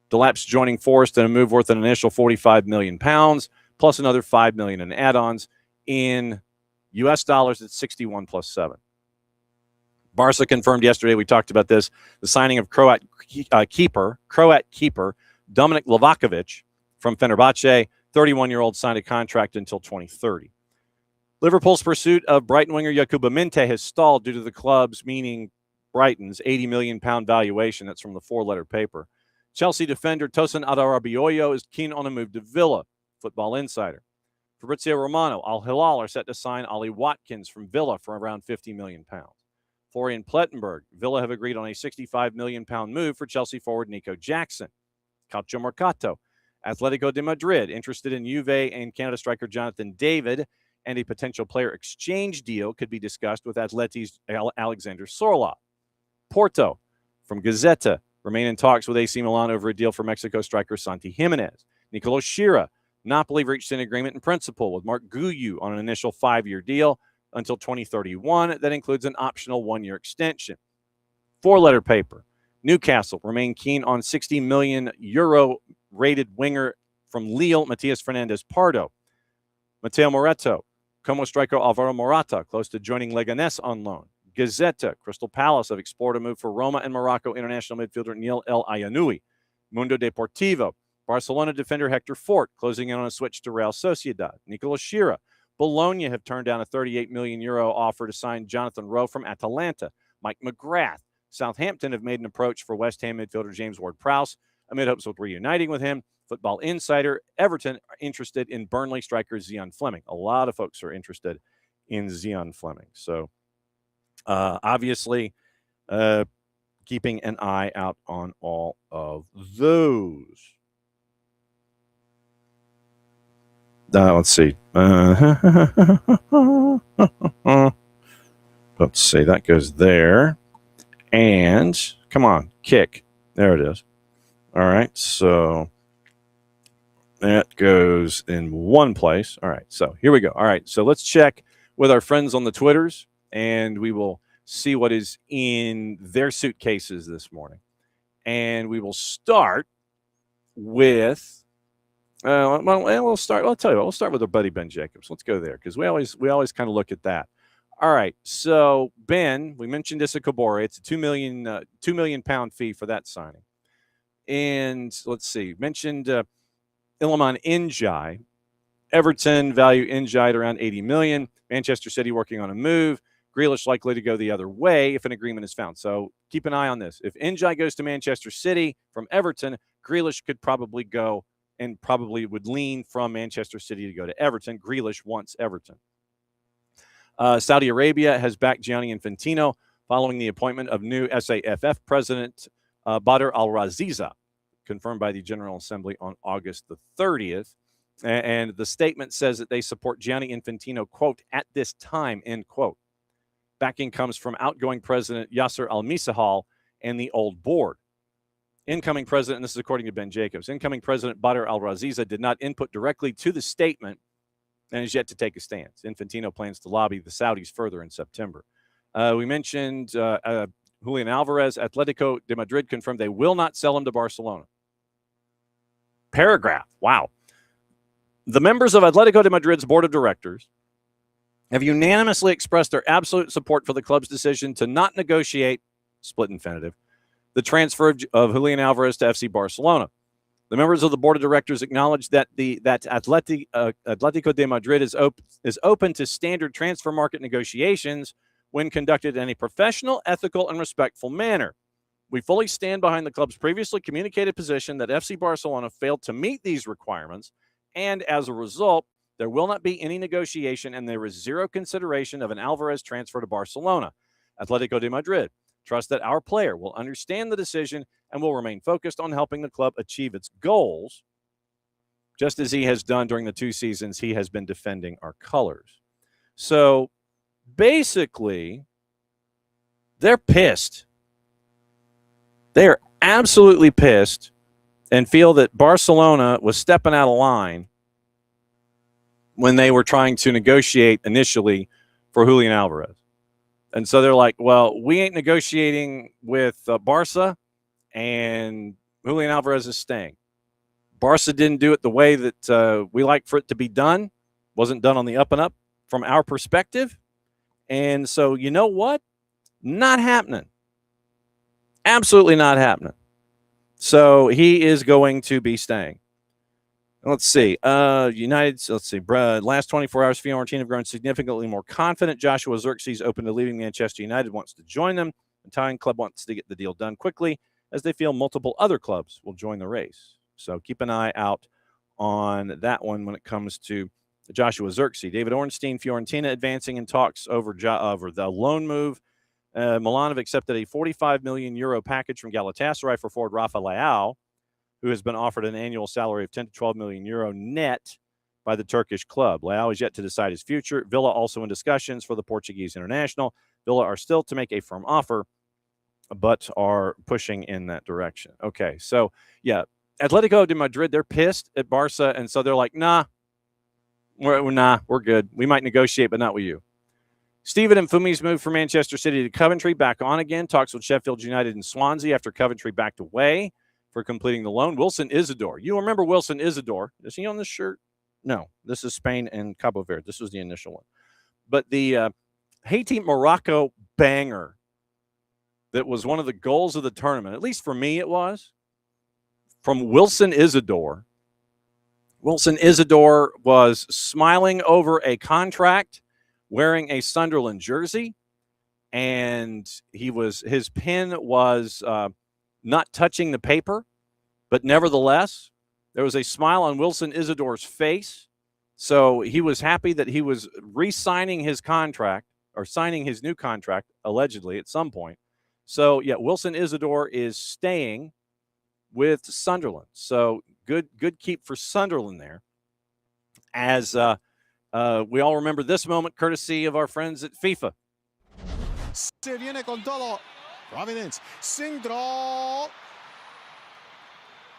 Delap's joining Forest in a move worth an initial £45 million, plus another $5 million in add-ons. In U.S. dollars, it's 61 plus 7. Barca confirmed yesterday, we talked about this, the signing of Croat keeper Dominik Livakovic from Fenerbahce. 31-year-old signed a contract until 2030. Liverpool's pursuit of Brighton winger Yakuba Minte has stalled due to the club's, meaning Brighton's, £80 million valuation. That's from the four-letter paper. Chelsea defender Tosin Adarabioyo is keen on a move to Villa. Football Insider. Fabrizio Romano, Al Hilal are set to sign Ollie Watkins from Villa for around £50 million. Florian Plettenberg, Villa have agreed on a £65 million move for Chelsea forward Niko Jackson. Calcio Mercato, Atletico de Madrid interested in Juve and Canada striker Jonathan David, and a potential player exchange deal could be discussed with Atleti's Alexander Sorloth. Porto, from Gazzetta, remain in talks with AC Milan over a deal for Mexico striker Santi Jimenez. Nicolo Schira, Napoli reached an agreement in principle with Mark Guyu on an initial 5-year deal until 2031 that includes an optional 1-year extension. Four-letter paper. Newcastle remain keen on €60 million rated winger from Lille, Matias Fernandez Pardo. Mateo Moreto, Como striker Alvaro Morata, close to joining Leganés on loan. Gazzetta, Crystal Palace have explored a move for Roma and Morocco international midfielder Neil El Ayanoui. Mundo Deportivo, Barcelona defender Hector Fort closing in on a switch to Real Sociedad. Nicola Schira, Bologna have turned down a €38 million offer to sign Jonathan Rowe from Atalanta. Mike McGrath, Southampton have made an approach for West Ham midfielder James Ward-Prowse amid hopes of reuniting with him. Football Insider, Everton are interested in Burnley striker Zion Fleming. A lot of folks are interested in Zion Fleming. So obviously keeping an eye out on all of those. Let's see. Let's see. That goes there. And come on, kick. There it is. All right. So that goes in one place. All right. So here we go. All right. So let's check with our friends on the Twitters, and we will see what is in their suitcases this morning. And we will start with. We'll start. I'll tell you what. We'll start with our buddy Ben Jacobs. Let's go there because we always kind of look at that. All right. So Ben, we mentioned Issa Kabore. It's a £2 million fee for that signing. And let's see. Mentioned Iliman Ndiaye. Everton value Ndiaye at around $80 million. Manchester City working on a move. Grealish likely to go the other way if an agreement is found. So keep an eye on this. If Njai goes to Manchester City from Everton, Grealish could probably go and probably would lean from Manchester City to go to Everton. Grealish wants Everton. Saudi Arabia has backed Gianni Infantino following the appointment of new SAFF president Badr al-Raziza, confirmed by the General Assembly on August the 30th. And the statement says that they support Gianni Infantino, quote, at this time, end quote. Backing comes from outgoing President Yasser Al-Misahal and the old board. Incoming president, and this is according to Ben Jacobs, incoming President Badr al-Raziza did not input directly to the statement and is yet to take a stance. Infantino plans to lobby the Saudis further in September. We mentioned Julian Alvarez. Atletico de Madrid confirmed they will not sell him to Barcelona. Paragraph. Wow. The members of Atletico de Madrid's board of directors have unanimously expressed their absolute support for the club's decision to not negotiate, split infinitive, the transfer of Julian Alvarez to FC Barcelona. The members of the board of directors acknowledged that Atletico de Madrid is open to standard transfer market negotiations when conducted in a professional, ethical, and respectful manner. We fully stand behind the club's previously communicated position that FC Barcelona failed to meet these requirements, and as a result, there will not be any negotiation and there is zero consideration of an Alvarez transfer to Barcelona. Atletico de Madrid trust that our player will understand the decision and will remain focused on helping the club achieve its goals, just as he has done during the 2 seasons he has been defending our colors. So basically, they're pissed. They are absolutely pissed and feel that Barcelona was stepping out of line when they were trying to negotiate initially for Julian Alvarez. And so they're like, well, we ain't negotiating with Barca, and Julian Alvarez is staying. Barca didn't do it the way that we like for it to be done. Wasn't done on the up and up from our perspective. And so, you know what? Not happening. Absolutely not happening. So he is going to be staying. Let's see. Last 24 hours, Fiorentina have grown significantly more confident. Joshua Zirkzee open to leaving Manchester United, wants to join them. The Italian club wants to get the deal done quickly as they feel multiple other clubs will join the race. So keep an eye out on that one when it comes to Joshua Zirkzee. David Ornstein, Fiorentina advancing in talks over the loan move. Milan have accepted a €45 million package from Galatasaray for forward Rafa Leao, who has been offered an annual salary of €10 to €12 million net by the Turkish club. Leao is yet to decide his future. Villa also in discussions for the Portuguese international. Villa are still to make a firm offer, but are pushing in that direction. Okay, so, yeah, Atletico de Madrid, they're pissed at Barca, and so they're like, nah, we're good. We might negotiate, but not with you. Stephen Mfumi's move from Manchester City to Coventry back on again. Talks with Sheffield United and Swansea after Coventry backed away for completing the loan. Wilson Isidore. You remember Wilson Isidore. Is he on this shirt? No. This is Spain and Cabo Verde. This was the initial one. But the Haiti-Morocco banger that was one of the goals of the tournament, at least for me it was, from Wilson Isidore. Wilson Isidore was smiling over a contract, wearing a Sunderland jersey, and his pen was not touching the paper, but nevertheless, there was a smile on Wilson Isidore's face. So he was happy that he was re-signing his contract, or signing his new contract, allegedly, at some point. So, yeah, Wilson Isidore is staying with Sunderland. So good keep for Sunderland there. As we all remember this moment, courtesy of our friends at FIFA. Se viene con todo. Providence. Centro.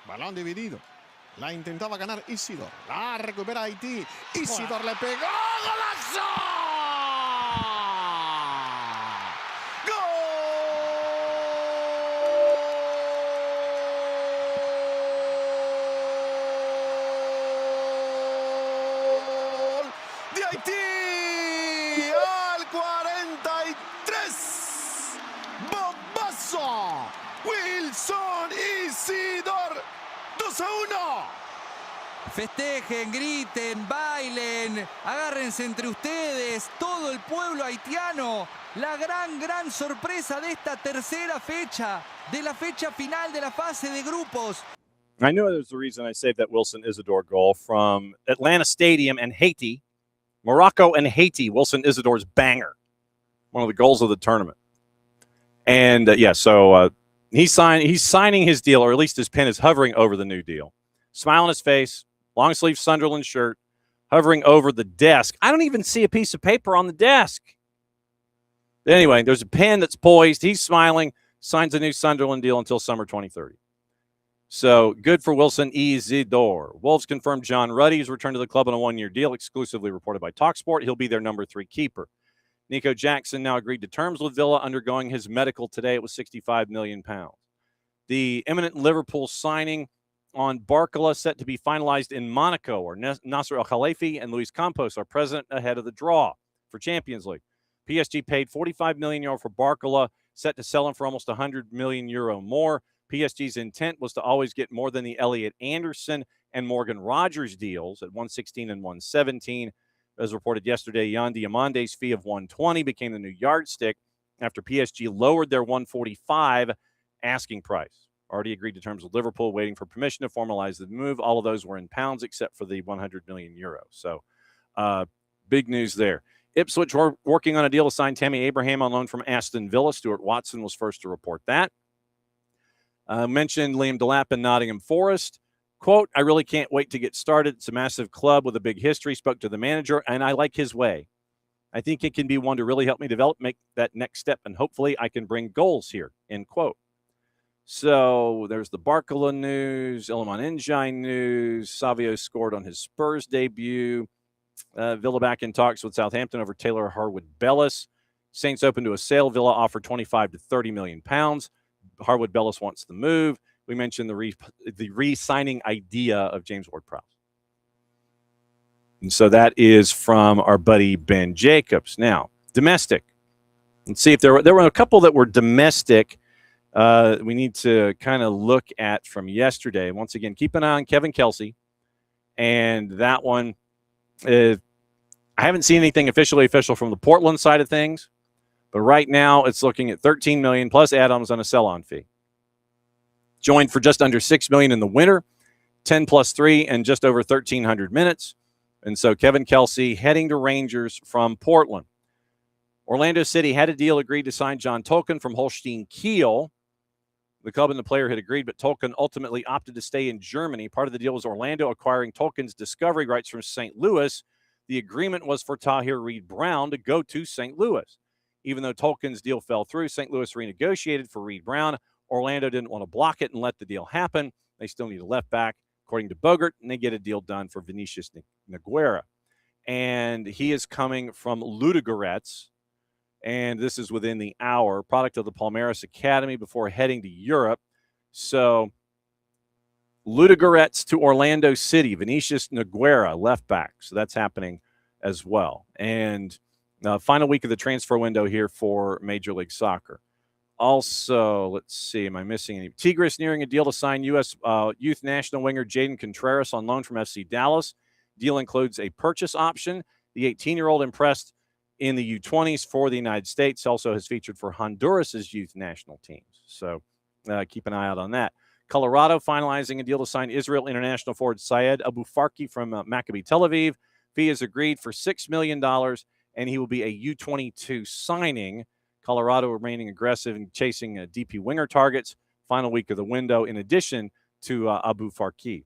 Balón dividido. La intentaba ganar Isidore. La recupera Haití. Isidore le pegó. ¡Golazo! Haití al 43. Bombazo. Wilson Isidore. 2-1. Festejen, griten, bailen, agárrense entre ustedes, todo el pueblo haitiano. La gran sorpresa de esta tercera fecha, de la fecha final de la fase de grupos. I know there's a reason I saved that Wilson Isidore goal from Atlanta Stadium and Haiti. Morocco and Haiti, Wilson Isidore's banger. One of the goals of the tournament. And, he's signing his deal, or at least his pen is hovering over the new deal. Smile on his face, long sleeve Sunderland shirt, hovering over the desk. I don't even see a piece of paper on the desk. Anyway, there's a pen that's poised. He's smiling, signs a new Sunderland deal until summer 2030. So good for Wilson Isidore. Wolves confirmed John Ruddy's return to the club on a one-year deal, exclusively reported by TalkSport. He'll be their number 3 keeper. Niko Jackson now agreed to terms with Villa, undergoing his medical today. It was £65 million. The imminent Liverpool signing on Barcola set to be finalized in Monaco, or Nasser Al-Khalifi and Luis Campos are present ahead of the draw for Champions League. PSG paid €45 million for Barcola, set to sell him for almost €100 million more. PSG's intent was to always get more than the Elliot Anderson and Morgan Rogers deals at 116 and 117. As reported yesterday, Yan Diamande's fee of 120 became the new yardstick after PSG lowered their 145 asking price. Already agreed to terms with Liverpool, waiting for permission to formalize the move. All of those were in pounds except for the €100 million. So big news there. Ipswich were working on a deal to sign Tammy Abraham on loan from Aston Villa. Stuart Watson was first to report that. Mentioned Liam Delap in Nottingham Forest. Quote, I really can't wait to get started. It's a massive club with a big history. Spoke to the manager, and I like his way. I think it can be one to really help me develop, make that next step, and hopefully I can bring goals here, end quote. So there's the Barcola news, Iliman Ndiaye news. Savio scored on his Spurs debut. Villa back in talks with Southampton over Taylor Harwood-Bellis. Saints open to a sale. Villa offered 25 to 30 million pounds. Harwood-Bellis wants the move. We mentioned the re-signing idea of James Ward-Prowse. And so that is from our buddy Ben Jacobs. Now, domestic. Let's see if there were a couple that were domestic we need to kind of look at from yesterday. Once again, keep an eye on Kevin Kelsey. And that one, I haven't seen anything official from the Portland side of things. But right now, it's looking at $13 million plus add-ons on a sell-on fee. Joined for just under $6 million in the winter, 10 plus 3, and just over 1,300 minutes. And so Kevin Kelsey heading to Rangers from Portland. Orlando City had a deal agreed to sign John Tolkien from Holstein Kiel. The club and the player had agreed, but Tolkien ultimately opted to stay in Germany. Part of the deal was Orlando acquiring Tolkien's discovery rights from St. Louis. The agreement was for Tahir Reed-Brown to go to St. Louis. Even though Tolkien's deal fell through, St. Louis renegotiated for Reed-Brown. Orlando didn't want to block it and let the deal happen. They still need a left back, according to Bogert, and they get a deal done for Vinicius Nogueira. And he is coming from Ludogorets, and this is within the hour, product of the Palmeiras Academy before heading to Europe. So Ludogorets to Orlando City, Vinicius Nogueira, left back. So that's happening as well. And final week of the transfer window here for Major League Soccer. Also, let's see, am I missing any? Tigres nearing a deal to sign U.S. Youth National winger Jaden Contreras on loan from FC Dallas. Deal includes a purchase option. The 18-year-old impressed in the U20s for the United States, also has featured for Honduras' youth national teams. So keep an eye out on that. Colorado finalizing a deal to sign Israel international forward Syed Abu Farki from Maccabi Tel Aviv. Fee is agreed for $6 million, and he will be a U22 signing. Colorado remaining aggressive and chasing DP winger targets. Final week of the window, in addition to Abu Farki.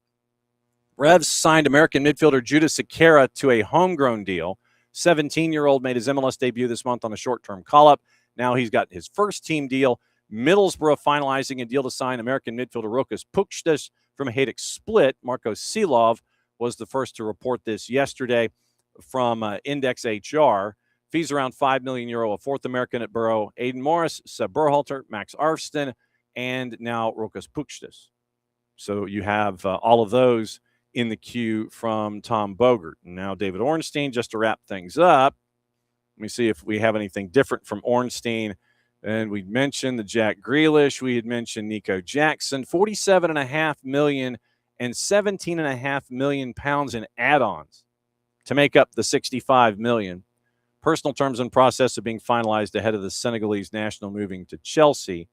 Revs signed American midfielder Judah Sequeira to a homegrown deal. 17-year-old made his MLS debut this month on a short-term call-up. Now he's got his first team deal. Middlesbrough finalizing a deal to sign American midfielder Rokas Pukstas from Hajduk Split. Marko Silov was the first to report this yesterday from Index HR. Fees around €5 million, a fourth American at Borough. Aiden Morris, Seb Berhalter, Max Arfston, and now Rokas Pukstas. So you have all of those in the queue from Tom Bogert. And now David Ornstein, just to wrap things up. Let me see if we have anything different from Ornstein. And we mentioned the Jack Grealish. We had mentioned Niko Jackson. $47.5 million and 17.5 million pounds in add-ons to make up the 65 million. Personal terms in process of being finalized ahead of the Senegalese national moving to Chelsea.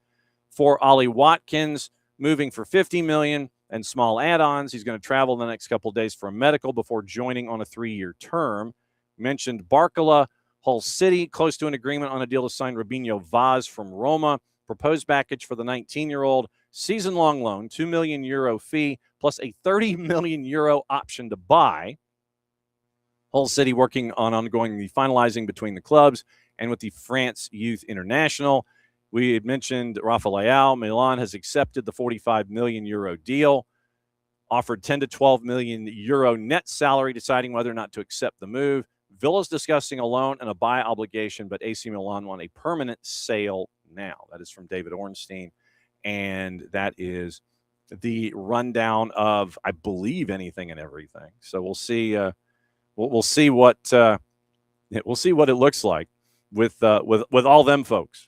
For Ollie Watkins, moving for 50 million and small add-ons. He's going to travel the next couple of days for a medical before joining on a 3-year term. Mentioned Barcola, Hull City, close to an agreement on a deal to sign Robinho Vaz from Roma. Proposed package for the 19-year-old, season-long loan, €2 million fee, plus a €30 million option to buy. Hull City working on ongoing the finalizing between the clubs and with the France Youth International. We had mentioned Rafael. Milan has accepted the €45 million deal, offered 10 to 12 million euro net salary, deciding whether or not to accept the move. Villa's discussing a loan and a buy obligation, but AC Milan want a permanent sale now. That is from David Ornstein, and that is the rundown of, I believe, anything and everything. So we'll see. We'll see what it looks like with all them folks.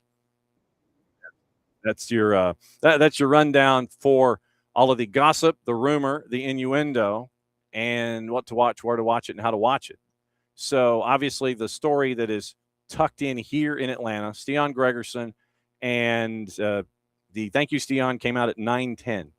That's your that's your rundown for all of the gossip, the rumor, the innuendo, and what to watch, where to watch it, and how to watch it. So obviously the story that is tucked in here in Atlanta, Stian Gregerson, and the thank you Stian came out at 9:10.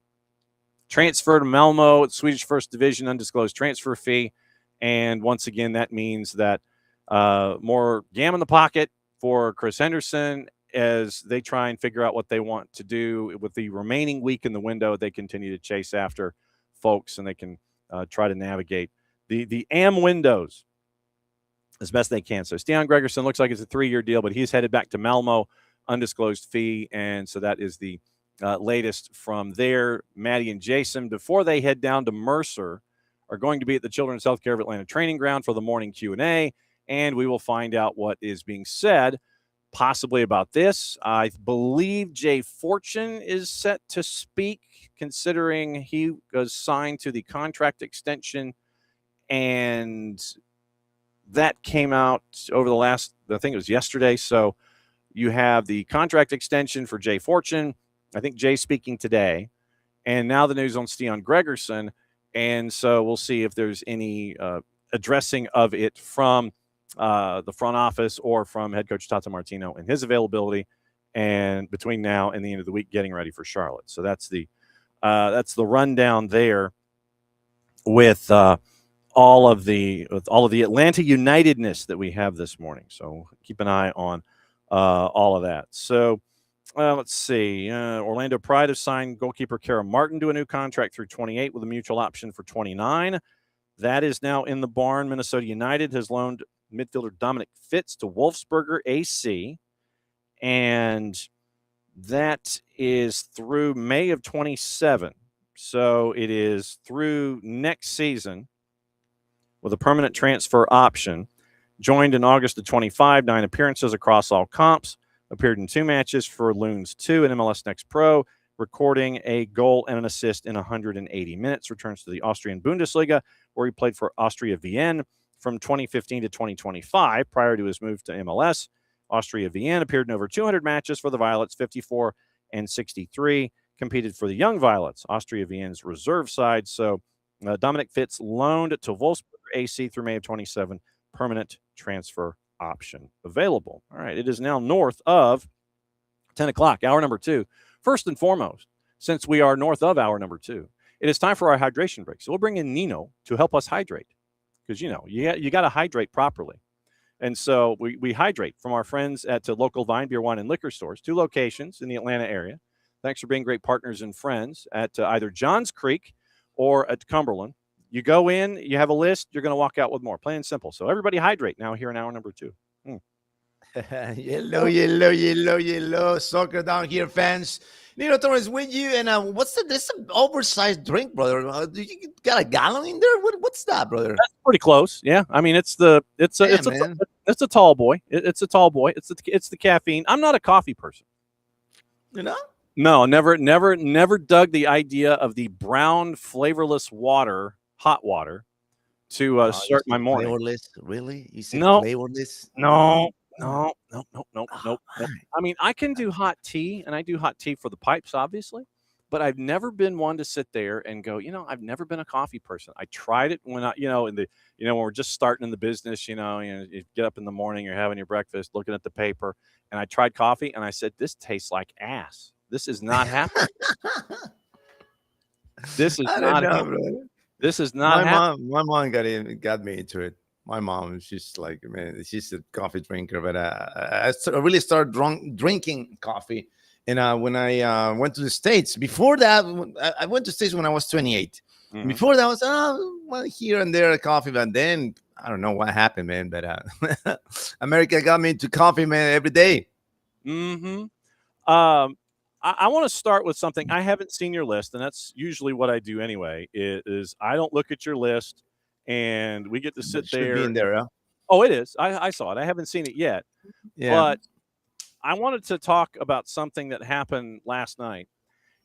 Transfer to Malmo, Swedish First Division, undisclosed transfer fee. And once again, that means that more gam in the pocket for Chris Henderson as they try and figure out what they want to do with the remaining week in the window. They continue to chase after folks, and they can try to navigate the AM windows as best they can. So Stian Gregerson looks like it's a 3-year deal, but he's headed back to Malmo, undisclosed fee. And so that is the latest from there. Maddie and Jason, before they head down to Mercer, are going to be at the Children's Healthcare of Atlanta training ground for the morning Q&A, and we will find out what is being said, possibly about this. I believe Jay Fortune is set to speak, considering he was signed to the contract extension, and that came out over the last, I think it was yesterday. So you have the contract extension for Jay Fortune. I think Jay's speaking today, and now the news on Stian Gregerson. And so we'll see if there's any addressing of it from the front office or from head coach Tata Martino and his availability, and between now and the end of the week, getting ready for Charlotte. So that's the rundown there with all of the Atlanta Unitedness that we have this morning. So keep an eye on all of that. So let's see. Orlando Pride has signed goalkeeper Kara Martin to a new contract through 28 with a mutual option for 29. That is now in the barn. Minnesota United has loaned midfielder Dominic Fitz to Wolfsburger AC, and that is through May of 27. So it is through next season with a permanent transfer option. Joined in August of 25, 9 appearances across all comps. Appeared in 2 matches for Loons 2 and MLS Next Pro, recording a goal and an assist in 180 minutes. Returns to the Austrian Bundesliga, where he played for Austria Vienna from 2015 to 2025. Prior to his move to MLS, Austria Vienna appeared in over 200 matches for the Violets, 54 and 63. Competed for the Young Violets, Austria Vienna's reserve side. So Dominic Fitz loaned to Wolfsburg AC through May of 27. Permanent transfer option available. All right, it is now north of 10 o'clock, hour number 2. First and foremost, since we are north of hour number 2, it is time for our hydration break. So we'll bring in Nino to help us hydrate, because you got to hydrate properly. And so we hydrate from our friends at local Vine Beer, Wine, and Liquor stores, 2 locations in the Atlanta area. Thanks for being great partners and friends at either Johns Creek or at Cumberland. You go in, you have a list, you're going to walk out with more. Plain and simple. So everybody hydrate now here in hour number 2. Yellow. Soccer down here, fans. Nino Torres with you. And what's this oversized drink, brother? You got a gallon in there? What's that, brother? That's pretty close. Yeah. I mean, it's a tall boy. It's a tall boy. It's the caffeine. I'm not a coffee person. You know? No, never dug the idea of the brown, flavorless water, hot water, to start my morning. Flavorless? Really? You said no, flavorless? No. I mean, I can do hot tea, and I do hot tea for the pipes, obviously. but I've never been one to sit there and go, I've never been a coffee person. I tried it when when we're just starting in the business, you get up in the morning, you're having your breakfast, looking at the paper, and I tried coffee and I said, this tastes like ass. This is not happening. This is not happening. This is not happening. My mom got me into it. My mom, she's like, man, she's a coffee drinker, but I really started drinking coffee. And when I went to the States, before that, I went to the States when I was 28. Mm-hmm. Before that, I was here and there coffee, but then I don't know what happened, man. But America got me into coffee, man, every day. Mm-hmm. I want to start with something. I haven't seen your list, and that's usually what I do anyway. Is I don't look at your list, and we get to sit there. Be in there, huh? Oh, it is. I saw it. I haven't seen it yet. Yeah. But I wanted to talk about something that happened last night.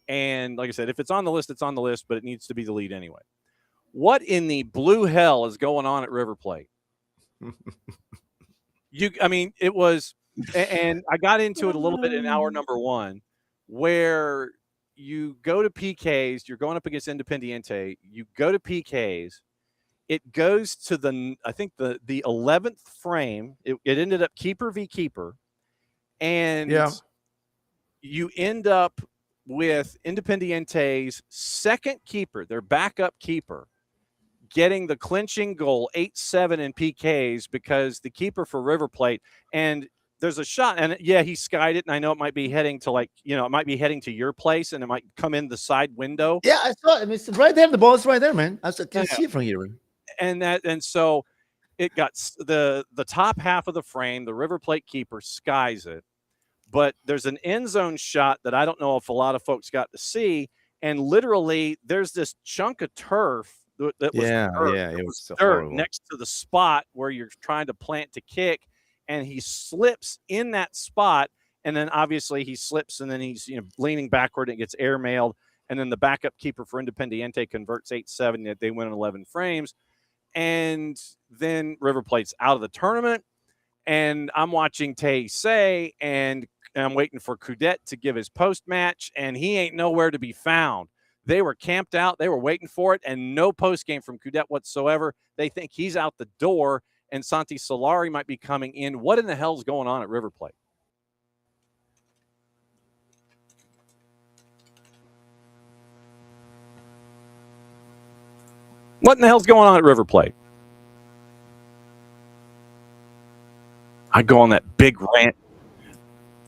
And like I said, if it's on the list, it's on the list, but it needs to be the lead anyway. What in the blue hell is going on at River Plate? It was, and I got into it a little bit in hour number one, where you go to PKs, you're going up against Independiente, you go to PKs, it goes to the 11th frame. It ended up keeper v keeper. And you end up with Independiente's second keeper, their backup keeper, getting the clinching goal, 8-7 in PKs, because the keeper for River Plate, and there's a shot, and he skied it, and I know it might be heading to it might be heading to your place, and it might come in the side window. Yeah, I saw it. It's right there. The ball is right there, man. I can see it from here. And so it got the top half of the frame. The River Plate keeper skies it, but there's an end zone shot that I don't know if a lot of folks got to see. And literally, there's this chunk of turf that was dirt next to the spot where you're trying to plant to kick, and he slips in that spot. And then obviously he slips, and then he's leaning backward, and it gets airmailed. And then the backup keeper for Independiente converts 8-7. They win in 11 frames. And then River Plate's out of the tournament. And I'm watching Tay say, and I'm waiting for Cadet to give his post-match, and he ain't nowhere to be found. They were camped out. They were waiting for it, and no post-game from Cadet whatsoever. They think he's out the door, and Santi Solari might be coming in. What in the hell's going on at River Plate? What in the hell's going on at River Plate? I go on that big rant.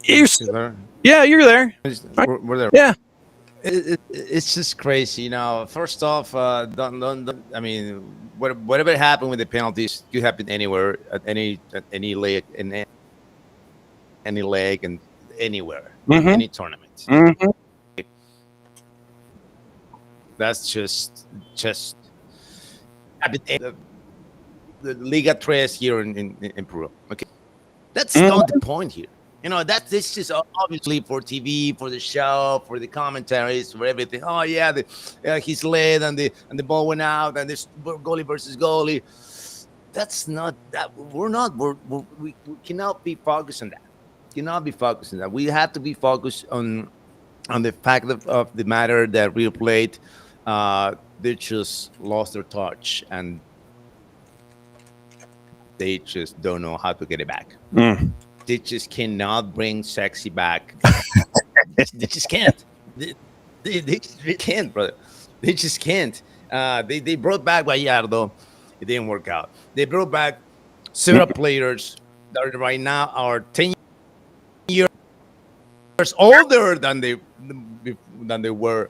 You're there. We're there. Yeah. It's just crazy, First off, whatever happened with the penalties could happen anywhere, at any leg, in any leg, and anywhere, in any tournament. Mm-hmm. That's just the Liga Tres here in Peru. Okay, that's not the point here. This is obviously for TV, for the show, for the commentaries, for everything. Oh yeah, he's led and the ball went out, and this goalie versus goalie. That's not that. We cannot be focused on that. We have to be focused on the fact of the matter that River Plate, they just lost their touch, and they just don't know how to get it back. They just cannot bring sexy back. They just can't. They can't, brother. They just can't. They brought back Gallardo. It didn't work out. They brought back several players that right now are 10 years older than they were.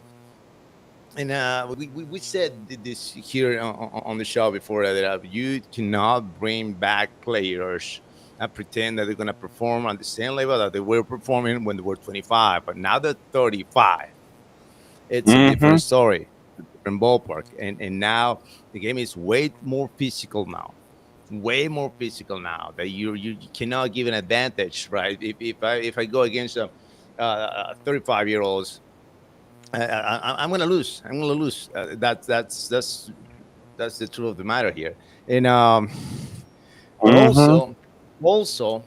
And we said this here on the show before, that you cannot bring back players and pretend that they're going to perform on the same level that they were performing when they were 25. But now they're 35. It's a different story, different ballpark. And now the game is way more physical now. Way more physical now. That you cannot give an advantage, right? If I go against 35-year-olds, I'm going to lose. That's the truth of the matter here. And also,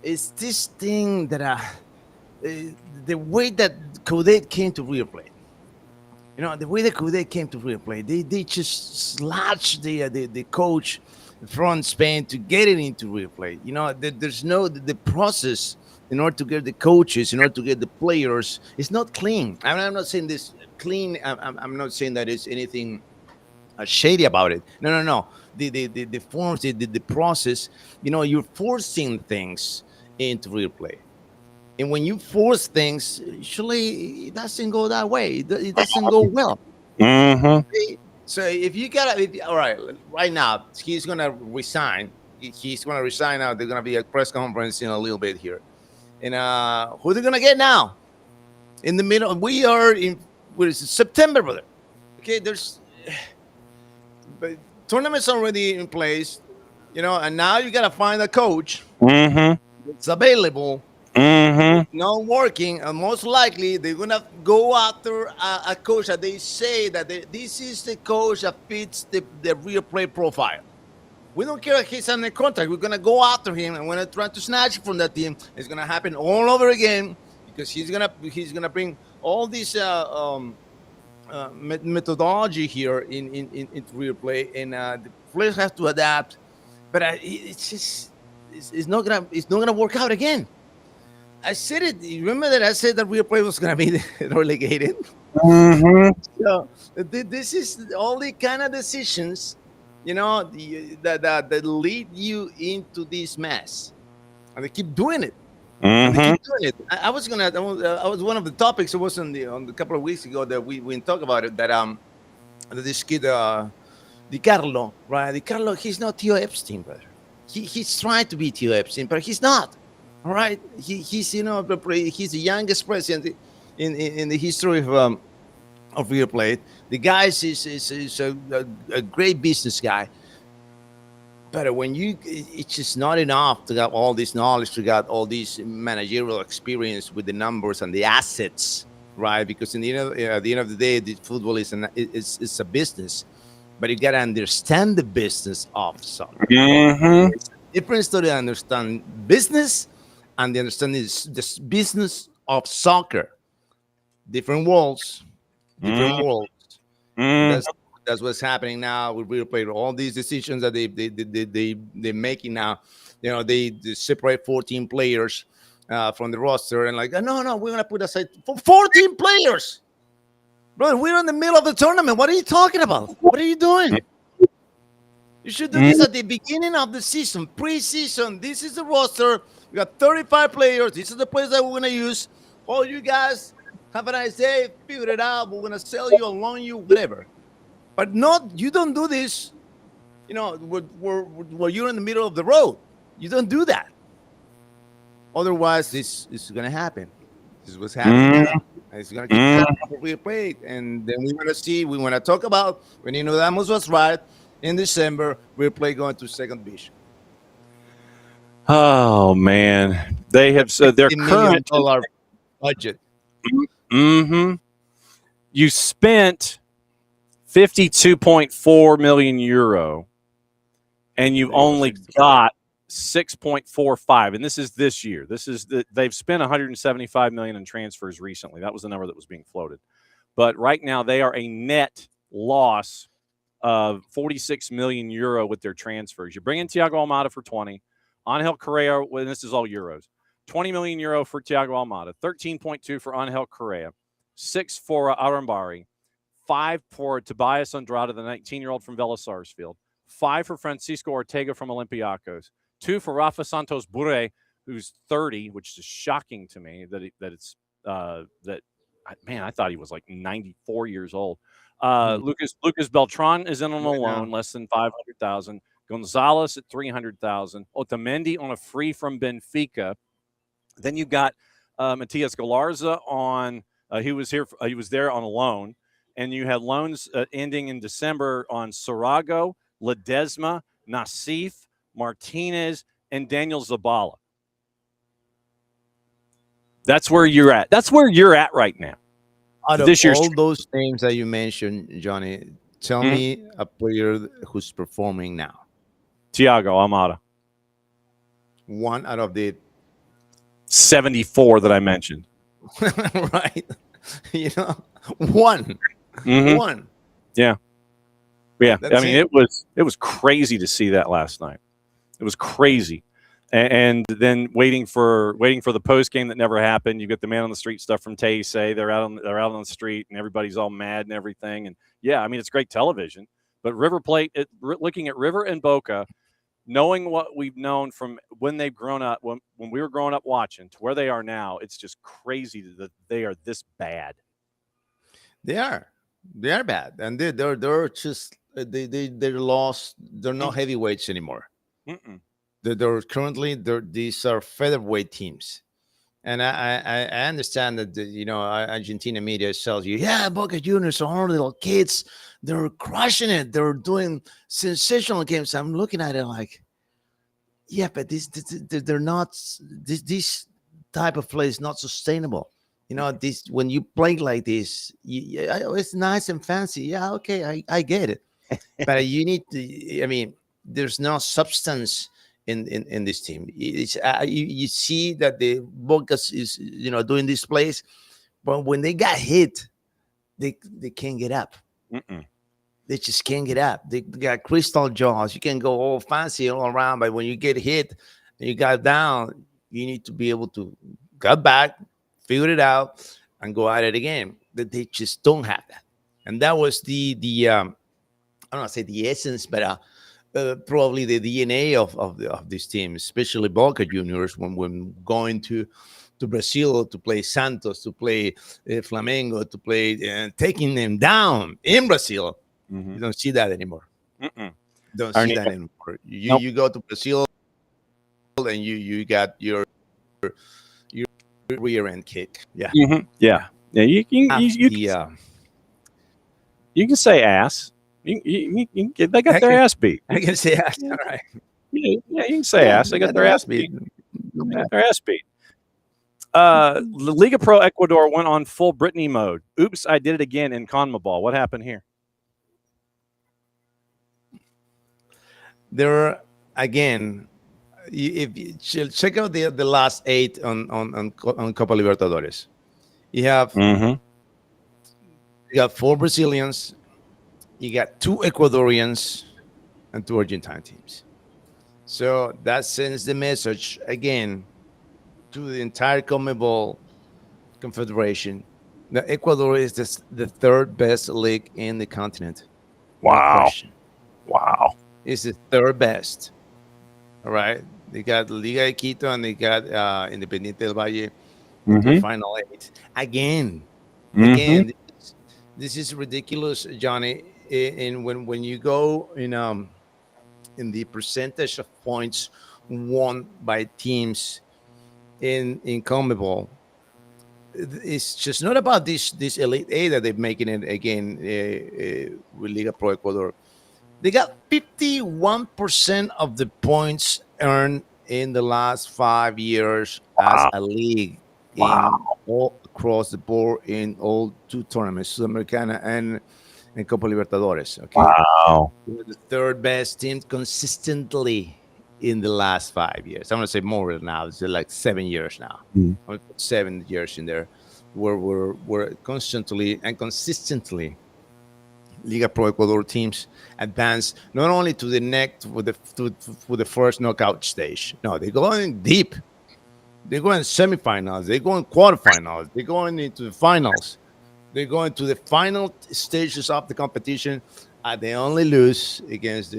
it's this thing that the way that Cadet came to River Plate. You know, the way they came to replay, they just slashed the coach from Spain to get it into replay. You know, there's no the process in order to get the coaches, in order to get the players. It's not clean. I'm not saying this clean. I'm not saying that it's anything shady about it. No. The forms, the process. You know, you're forcing things into replay. And when you force things, usually it doesn't go that way. It doesn't go well. Mm-hmm. So if you all right now, he's going to resign. He's going to resign now. There's going to be a press conference in a little bit here. And who are they going to get now? In the middle, we are in, what is it, September, brother. Okay, but tournament's already in place, you know, and now you got to find a coach that's available. Not working, and most likely they're gonna go after a coach that they say that this is the coach that fits the replay profile. We don't care if he's on the contract. We're gonna go after him, and we're gonna try to snatch from that team. It's gonna happen all over again because he's gonna bring all this methodology here into replay, and the players have to adapt. But it's not gonna work out again. I said it. You remember that I said that replay was going to be relegated? So this is all the kind of decisions, you know, that lead you into this mess, and they keep doing it. They keep doing it. I was one of the topics. It was on the couple of weeks ago that we talked about it. That this kid, DeCarlo, right? DeCarlo, he's not Theo Epstein, brother. He's trying to be Theo Epstein, but he's not. All right, he's you know he's the youngest president in the history of River Plate. The guy is a great business guy, but when it's just not enough to have all this knowledge, to get all this managerial experience with the numbers and the assets, right? Because at the end of the day, the football is a business, but you got to understand the business of soccer. It's a different story to understand business. And the understanding is this business of soccer, different worlds. That's what's happening now. We replay all these decisions that they're making now. You know, they separate 14 players from the roster, and like, no, we're gonna put aside 14 players, brother. We're in the middle of the tournament. What are you talking about? What are you doing? You should do this at the beginning of the season, pre-season. This is the roster. We got 35 players. These are the players that we're going to use. All you guys, have a nice day. Figure it out. We're going to sell you, loan you, whatever. But you don't do this, you know, where you're in the middle of the road. You don't do that. Otherwise, this is going to happen. This is what's happening. It's going to keep replayed. And then we want to talk about when Nino Damos was right. In December, replay going to second division. Oh man, they have said their current $1 budget. You spent 52.4 million euro, and you only got 6.45. And this is this year. They've spent 175 million in transfers recently. That was the number that was being floated. But right now they are a net loss of 46 million euro with their transfers. You bring in Thiago Almada for 20. Angel Correa, well, this is all euros. 20 million euro for Thiago Almada. 13.2 for Angel Correa. 6 for Arambari. 5 for Tobias Andrade, the 19-year-old from Vélez Sarsfield. 5 for Francisco Ortega from Olympiacos. 2 for Rafa Santos Bure, who's 30, which is shocking to me I thought he was like 94 years old. Lucas Beltran is in on a loan, less than 500,000. Gonzalez at 300,000. Otamendi on a free from Benfica. Then you got Matias Galarza on. He was there on a loan, and you had loans ending in December on Sarago, Ledesma, Nassif, Martinez, and Daniel Zabala. That's where you're at. That's where you're at right now. Out of all those names that you mentioned, Johnny, tell me a player who's performing now. Thiago Almada. One out of the 74 that I mentioned. Right. You know, one. Mhm. One. Yeah. That's I mean, it was crazy to see that last night. It was crazy. And then waiting for the post game that never happened. You get the man on the street stuff from Tay say they're out on the street and everybody's all mad and everything. And yeah, I mean, it's great television. But River Plate, looking at River and Boca, knowing what we've known from when they've grown up, when we were growing up watching to where they are now, it's just crazy that they are this bad. They are bad, and they're just they're lost. They're not heavyweights anymore. Mm-mm. These are featherweight teams, and I understand that Argentina media tells you, yeah, Boca Juniors are all little kids. They're crushing it. They're doing sensational games. I'm looking at it like, yeah, but they're not. This type of play is not sustainable. This when you play like this, it's nice and fancy. Yeah, okay, I get it, but you need to. I mean, there's no substance in this team. It's you see that the Boca is doing this plays, but when they got hit, they can't get up. Mm-mm. They just can't get up. They got crystal jaws. You can go all fancy all around, but when you get hit and you got down, you need to be able to get back, figure it out, and go at it again. That they just don't have that, and that was the I don't want to say the essence, but probably the DNA of this team, especially Boca Juniors, when going to Brazil to play Santos, to play Flamengo, to play and taking them down in Brazil. Mm-hmm. You don't see that anymore. Mm-mm. Don't see that anymore. You go to Brazil and you got your rear end kick. Yeah. Mm-hmm. Yeah. You can say ass. They got their ass beat. I can say ass. All right. Yeah, you can say ass. They got their ass beat. They got their ass beat. Liga Pro Ecuador went on full Britney mode. Oops, I did it again in CONMEBOL. What happened here? There again, if you check out the last 8 on Copa Libertadores, you have you got 4 Brazilians, you got 2 Ecuadorians, and 2 Argentine teams. So that sends the message again to the entire CONMEBOL Confederation that Ecuador is the 3rd best league in the continent. Wow. Wow. It's the 3rd best. All right. They got Liga de Quito and they got Independiente del Valle the final 8. Again, this is ridiculous, Johnny. And when you go in the percentage of points won by teams in CONMEBOL, it's just not about this Elite 8 that they're making it again with Liga Pro Ecuador. They got 51% of the points earned in the last 5 years as a league in all across the board in all 2 tournaments, Sudamericana and Copa Libertadores. Okay. Wow. We're the 3rd best team consistently in the last 5 years. I'm going to say more now. It's like 7 years now. 7 years in there where we're constantly and consistently Liga Pro Ecuador teams advance not only to the next with the first knockout stage. No, they're going deep. They're going semifinals. They're going quarterfinals. They're going into the finals. They're going to the final stages of the competition. They only lose against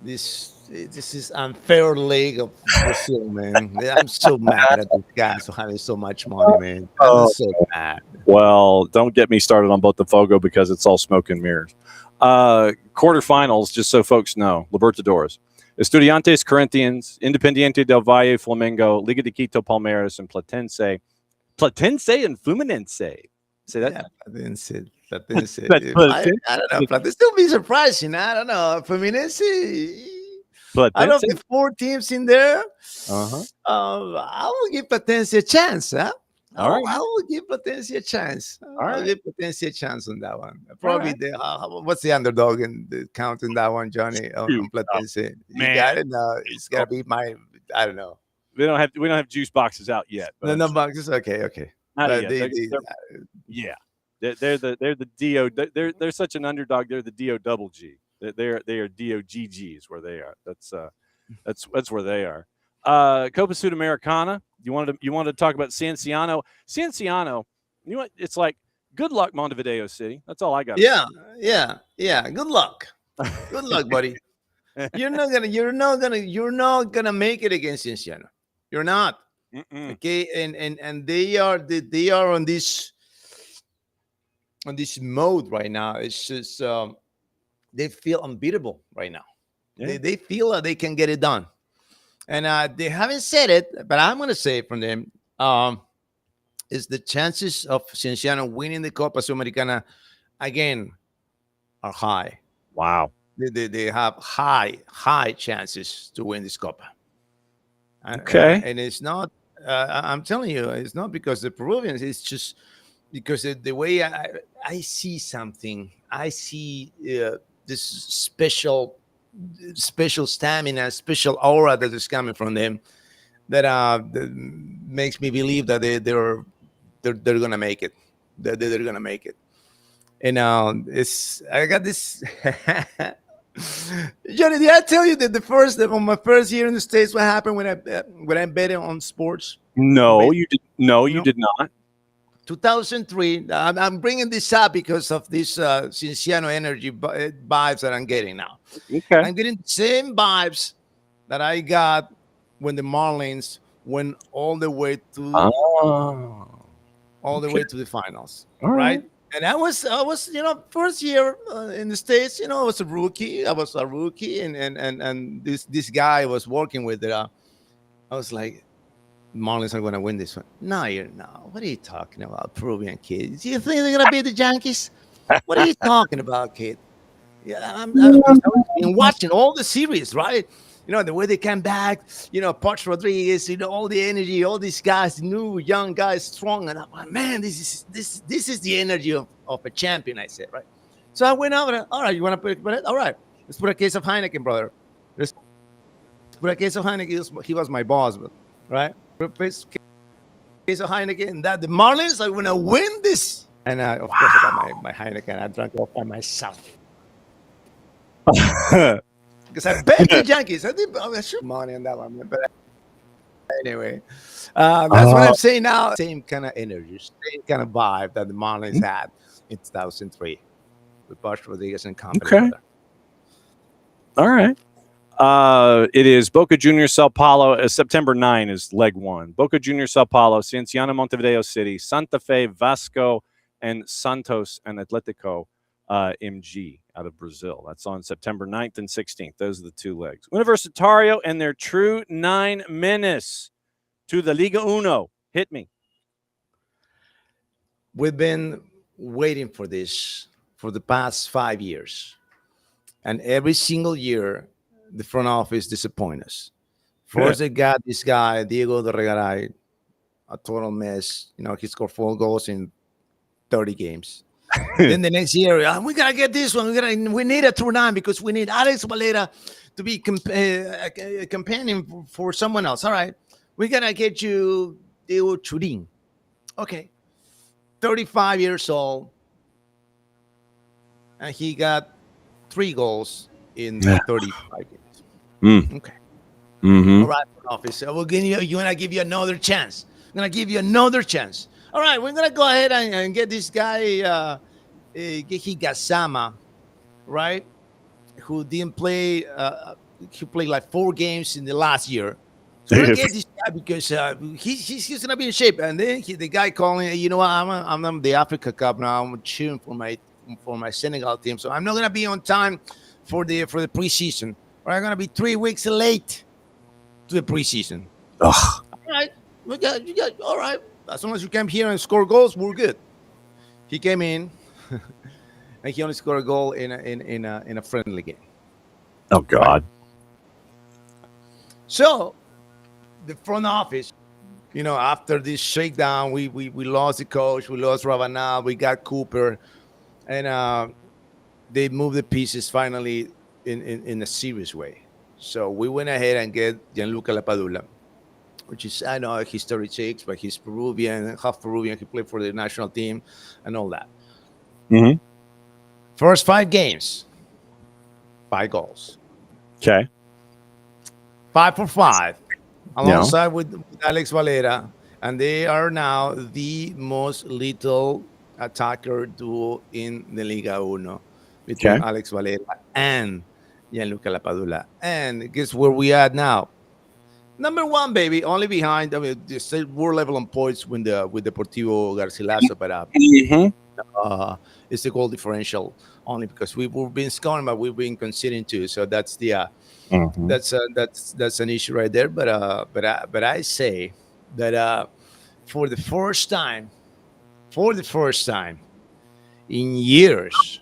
this is unfair league of Brazil, man. I'm so mad at these guys for having so much money, man. I'm so mad. Well, don't get me started on Botafogo because it's all smoke and mirrors. Quarterfinals, just so folks know, Libertadores. Estudiantes, Corinthians, Independiente del Valle, Flamengo, Liga de Quito, Palmeiras, and Platense. Platense and Fluminense. Say that? Yeah, Platense. I don't know. Platense still be surprising. I don't know. Fluminense. Out of the 4 teams in there, I will give Platense a chance. Huh? All right. I will give Platense a chance. I'll give Platense a chance on that one. Probably what's the underdog in the count in that one, Johnny? On Platense. You got it? No, it's got to be I don't know. We don't have juice boxes out yet. No boxes. Okay. Not yet. Yeah. They're the DO. They're such an underdog. They're the DO double G. They are DOGGs where they are. That's where they are. Copa Sudamericana. You wanted to talk about Cienciano. Cienciano. You know what? It's like good luck, Montevideo City. That's all I got. Yeah. Good luck. Good luck, buddy. You're not gonna make it against Cienciano. You're not. Okay, and they are on this mode right now. It's just they feel unbeatable right now. Yeah. They feel that they can get it done, and they haven't said it, but I'm gonna say it from them. Is the chances of Cienciano winning the Copa Sudamericana again are high. Wow. They have high chances to win this Copa. Okay. And it's not, I'm telling you, it's not because the Peruvians, it's just because the way I see something, I see this special stamina, special aura that is coming from them that makes me believe that they're going to make it. They're going to make it. And I got this. Johnny, did I tell you that on my first year in the States, what happened when I bet on sports? No, you did. No, you did not. 2003. I'm bringing this up because of this Cienciano energy vibes that I'm getting now. Okay. I'm getting the same vibes that I got when the Marlins went all the way to way to the finals, right? And I was, first year in the States, I was a rookie. And this guy I was working with it. I was like, Marlins are going to win this one. No, you're not. What are you talking about, Peruvian kids? You think they're going to beat the Yankees? What are you talking about, kid? Yeah, I've been watching all the series, right? The way they came back, Poch Rodriguez, all the energy, all these guys, new, young guys, strong. And I'm like, man, this is the energy of a champion, I said, right? So I went over, all right, you want to put it? All right, let's put a case of Heineken, brother. Let's put a case of Heineken. He was my boss, right? Put a case of Heineken, and that the Marlins are going to win this. And of course, I got my Heineken. I drank off by myself. Because I bet the Yankees. I should money on that one. But anyway, that's what I'm saying now. Same kind of energy, same kind of vibe that the Marlins had in 2003 with Poch Rodriguez and company. Okay. All right. It is Boca Juniors Sao Paulo. September 9 is leg 1. Boca Juniors Sao Paulo, Cienciano Montevideo City, Santa Fe, Vasco, and Santos and Atletico MG out of Brazil. That's on September 9th and 16th. Those are the 2 legs. Universitario and their true 9 menace to the Liga Uno. Hit me. We've been waiting for this for the past 5 years. And every single year, the front office disappoints us. First, they got this guy, Diego de Regaray, a total mess. He scored 4 goals in 30 games. Then the next year, we got to get this one. We need a Turnan because we need Alex Valera to be a companion for someone else. All right. We got to get you Diego Churin. Okay. 35 years old. And he got 3 goals in 35 games. Okay. Mm-hmm. All right, officer. We're going to give you another chance. I'm going to give you another chance. All right, we're going to go ahead and get this guy, Higasama, right? Who didn't play, he played like 4 games in the last year. So we're going to get this guy because he's going to be in shape. And then the guy calling, I'm the Africa Cup now. I'm cheering for my Senegal team. So I'm not going to be on time for the preseason. Or I'm going to be 3 weeks late to the preseason. Ugh. All right, you got all right. As long as you come here and score goals, we're good. He came in, and he only scored a goal in a friendly game. Oh God! Right? So, the front office, after this shakedown, we lost the coach, we lost Ravana, we got Cooper, and they moved the pieces finally in a serious way. So we went ahead and get Gianluca Lapadula, which is, I know he's 36, but he's Peruvian, half Peruvian. He played for the national team and all that. Mhm. First 5 games, 5 goals. Okay. 5 for 5, alongside with Alex Valera, and they are now the most lethal attacker duo in the Liga Uno between Okay. Alex Valera and Gianluca Lapadula. And guess where we at now? Number 1, baby, only behind. I mean, the same world level on points with Deportivo Garcilaso, but it's the goal differential only because we've been scoring, but we've been conceding too. So that's the that's an issue right there. But I say that for the first time in years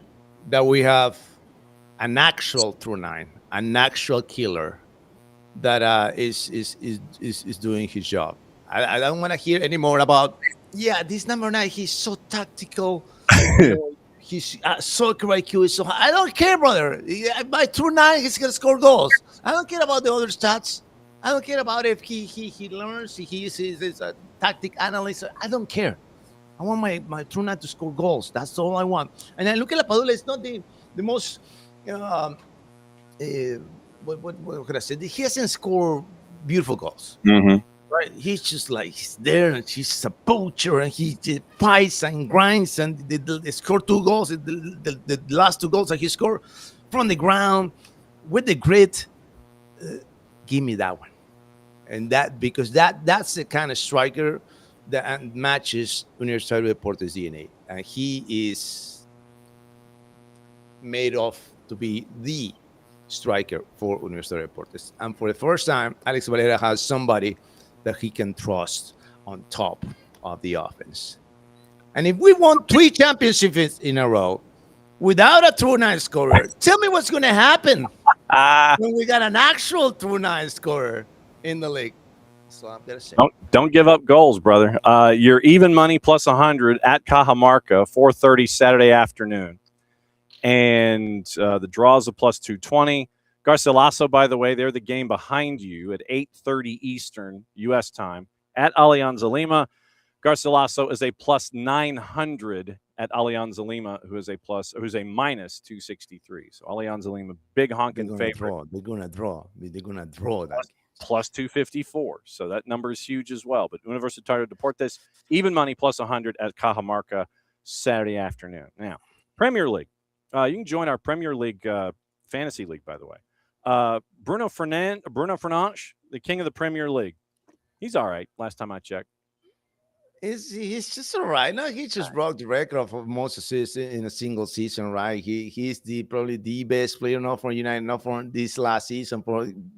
that we have an actual true 9, an actual killer that is doing his job. I don't want to hear anymore about this number 9. He's so tactical. His soccer IQ is so high. I don't care, brother. By true 9, he's gonna score goals. I don't care about the other stats. I don't care about if he learns. He's a tactic analyst. I don't care. I want my true 9 to score goals. That's all I want. And then look at Lapadula. It's not the most. What could I say? He hasn't scored beautiful goals. Right? He's just like he's there, and he's a poacher, and he fights and grinds, and they scored 2 goals. The last 2 goals that he scored from the ground with the grit. Give me that one, and that because that's the kind of striker that matches Universitario Deportes DNA, and he is made of to be the striker for Universitario Deportes. And for the first time, Alex Valera has somebody that he can trust on top of the offense. And if we won 3 championships in a row without a true 9 scorer, tell me what's going to happen when we got an actual true 9 scorer in the league. So I'm going to say. Don't give up goals, brother. You're even money plus 100 at Cajamarca, 4:30 Saturday afternoon. And the draws a plus 220. Garcilaso, by the way, they're the game behind you at 8:30 Eastern U.S. time at Alianza Lima. Garcilaso is a plus 900 at Alianza Lima, who's a minus 263. So Alianza Lima, big honking favorite. They're gonna draw that. Plus 254. So that number is huge as well. But Universitario Deportes, even money plus 100 at Cajamarca Saturday afternoon. Now, Premier League. You can join our Premier League fantasy league, by the way. Bruno Fernandes, the king of the Premier League. He's all right. Last time I checked. He's just all right. No, he just broke the record of most assists in a single season, right? He's probably the best player, not for United, not for this last season,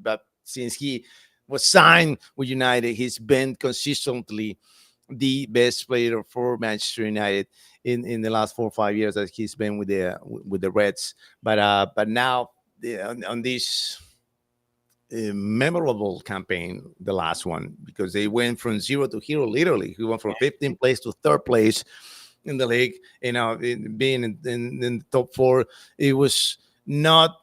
but since he was signed with United, he's been consistently the best player for Manchester United in the last 4 or 5 years that he's been with the Reds. But now on this memorable campaign, the last one, because they went from 0 to hero, literally. He went from 15th place to 3rd place in the league. Being in the top 4, it's not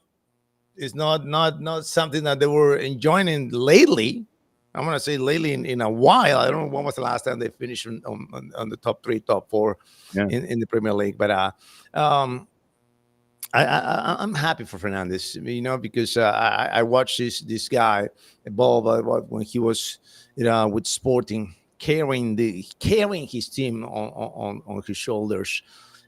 something that they were enjoying lately. I'm going to say lately in a while. I don't know when was the last time they finished on the top 3, top 4 in the Premier League. But I'm happy for Fernandes, because I watched this guy evolve when he was with Sporting, carrying his team on his shoulders.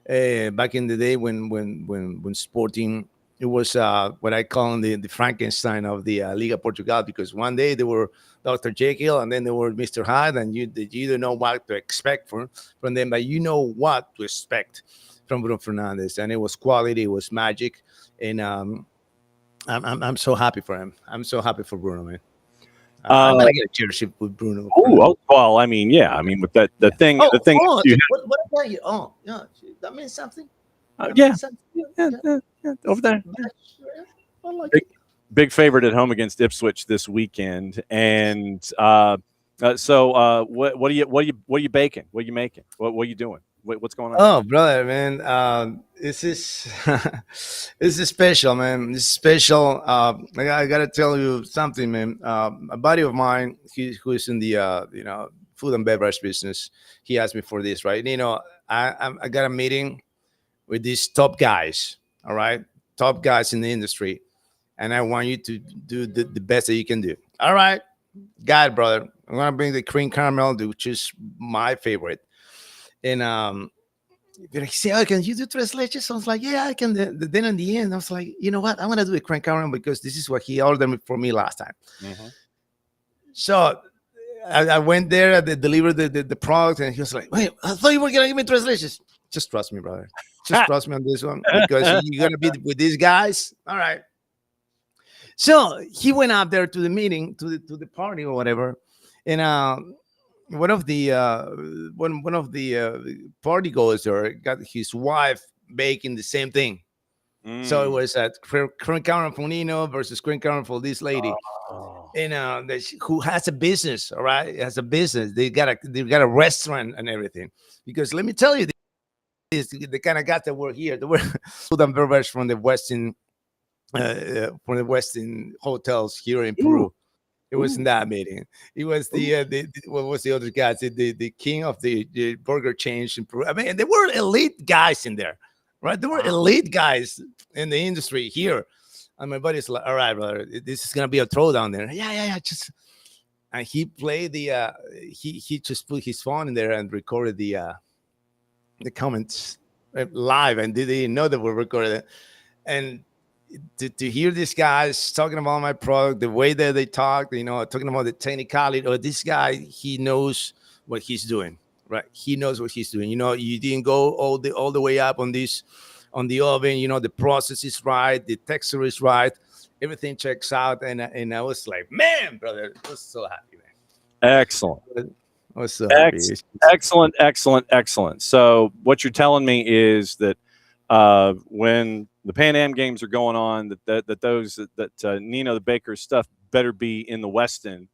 Back in the day when Sporting, it was what I call the Frankenstein of the Liga Portugal, because one day they were Dr. Jekyll and then they were Mr. Hyde, and you don't know what to expect from them, but you know what to expect from Bruno Fernandes, and it was quality, it was magic, and I'm so happy for him. I'm so happy for Bruno, man. I'm gonna get a chairship with Bruno. Oh, well, I mean, yeah, I mean, with that the thing. What about you? Oh, yeah, that means something. Yeah, over there. I like Big favorite at home against Ipswich this weekend, and so what are you baking? What are you making? What are you doing? What's going on? Oh, brother, man, this is this is special, man. This is special. I gotta tell you something, man. A buddy of mine, who is in the food and beverage business, he asked me for this, right? I got a meeting with these top guys, all right? Top guys in the industry. And I want you to do the best that you can do. All right, got it, brother. I'm going to bring the cream caramel, which is my favorite. And he said, oh, can you do tres leches? I was like, yeah, I can. Then in the end, I was like, you know what? I'm going to do the cream caramel because this is what he ordered for me last time. Mm-hmm. So I went there, they delivered the product, and he was like, wait, I thought you were going to give me tres leches. Just trust me, brother. Just trust me on this one because you're going to be with these guys. All right. So he went up there to the meeting, to the party or whatever, and one of the party goers there got his wife baking the same thing. So it was at cream caramel for Nino versus cream caramel for this lady, and who has a business. All right, has a business. They got a restaurant and everything. Because let me tell you, this the kind of guys that were here, they were food and beverage from the Western. From the Western hotels here in Peru. It wasn't that meeting. It was the what was the other guys? The king of the burger chains in Peru. I mean, there were elite guys in there, right? There were elite guys in the industry here. And my buddy's like, all right, brother, this is gonna be a throwdown there. Yeah. Just and he played the he just put his phone in there and recorded the comments live, and they didn't know that we recorded it. And to hear these guys talking about my product, the way that they talk, talking about the technicality, or this guy, he knows what he's doing, right? He knows what he's doing. You didn't go all the way up on the oven. The process is right, the texture is right, everything checks out, and I was like, man, brother, I was so happy, man. Excellent. I was so happy. Excellent. So what you're telling me is that when the Pan Am games are going on, that Nino the Baker's stuff better be in the Westin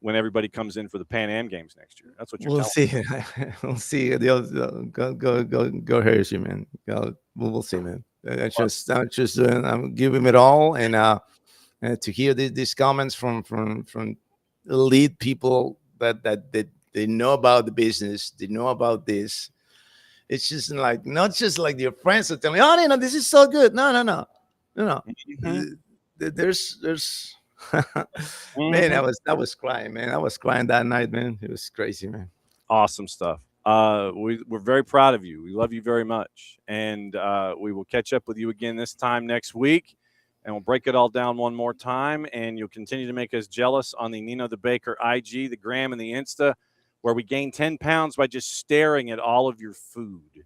when everybody comes in for the Pan Am games next year. That's what you're telling me. We'll see. Go Hershey, man. We'll see, man. I'm giving it all, and to hear these comments from elite people that they know about the business, they know about this. It's just like, not just like your friends are telling me, oh, Nino, this is so good. No. Mm-hmm. There's man, I was crying, man. I was crying that night, man. It was crazy, man. Awesome stuff. We're very proud of you. We love you very much. And we will catch up with you again this time next week. And we'll break it all down one more time. And you'll continue to make us jealous on the Nino the Baker IG, the Gram, and the Insta, where we gain 10 pounds by just staring at all of your food.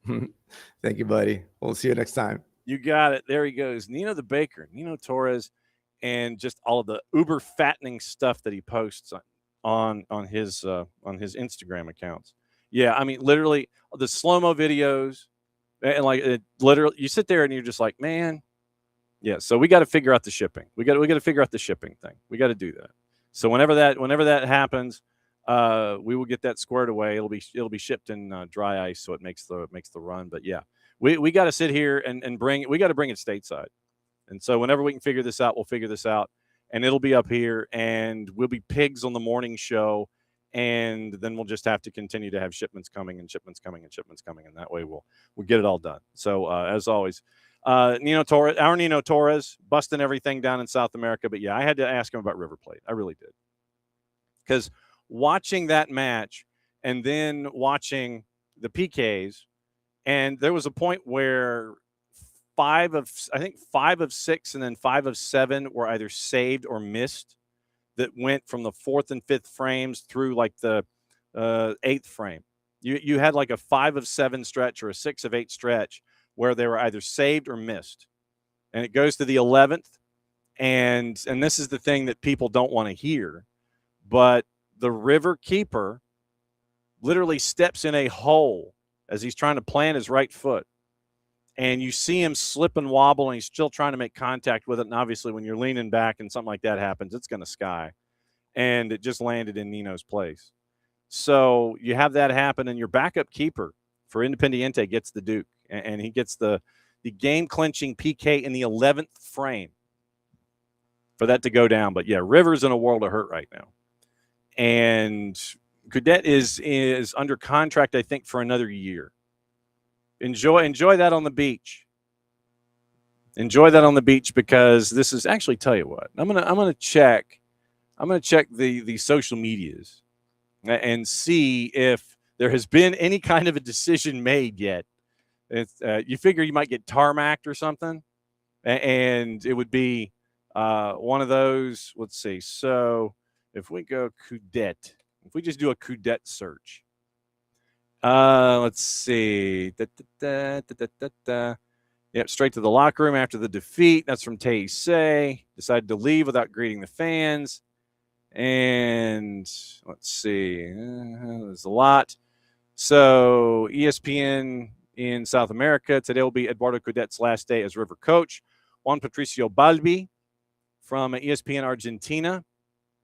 Thank you, buddy. We'll see you next time. You got it. There he goes. Nino the Baker, Nino Torres, and just all of the uber fattening stuff that he posts on his Instagram accounts. Yeah, I mean, literally the slow-mo videos, and literally you sit there and you're just like, man, yeah. So we got to figure out the shipping. We got to figure out the shipping thing. We got to do that. So whenever that happens, we will get that squared away. It'll be shipped in dry ice, so it makes the run. But yeah, we got to sit here and bring it stateside. And so whenever we can figure this out, we'll figure this out, and it'll be up here, and we'll be pigs on the morning show, and then we'll just have to continue to have shipments coming, and that way we'll get it all done. So as always, Nino Torres, busting everything down in South America. But yeah, I had to ask him about River Plate. I really did, because watching that match and then watching the PKs, and there was a point where 5 of 6 and then 5 of 7 were either saved or missed, that went from the 4th and 5th frames through like the 8th frame. You had like a 5 of 7 stretch or a 6 of 8 stretch where they were either saved or missed. And it goes to the 11th. And this is the thing that people don't want to hear, but the river keeper literally steps in a hole as he's trying to plant his right foot. And you see him slip and wobble, and he's still trying to make contact with it. And obviously when you're leaning back and something like that happens, it's going to sky. And it just landed in Nino's place. So you have that happen, and your backup keeper for Independiente gets the Duke. And he gets the game-clinching PK in the 11th frame for that to go down. But, yeah, River's in a world of hurt right now. And Gwinnett is under contract, I think, for another year. Enjoy that on the beach. Enjoy that on the beach, because this is actually, tell you what, I'm gonna check the social medias and see if there has been any kind of a decision made yet. You figure you might get tarmacked or something, and it would be one of those. Let's see. So if we go Gwinnett, if we just do a Gwinnett search, let's see. Yep, straight to the locker room after the defeat. That's from Tay. Decided to leave without greeting the fans. And let's see. There's a lot. So ESPN in South America. Today will be Eduardo Cudett's last day as River coach. Juan Patricio Balbi from ESPN Argentina.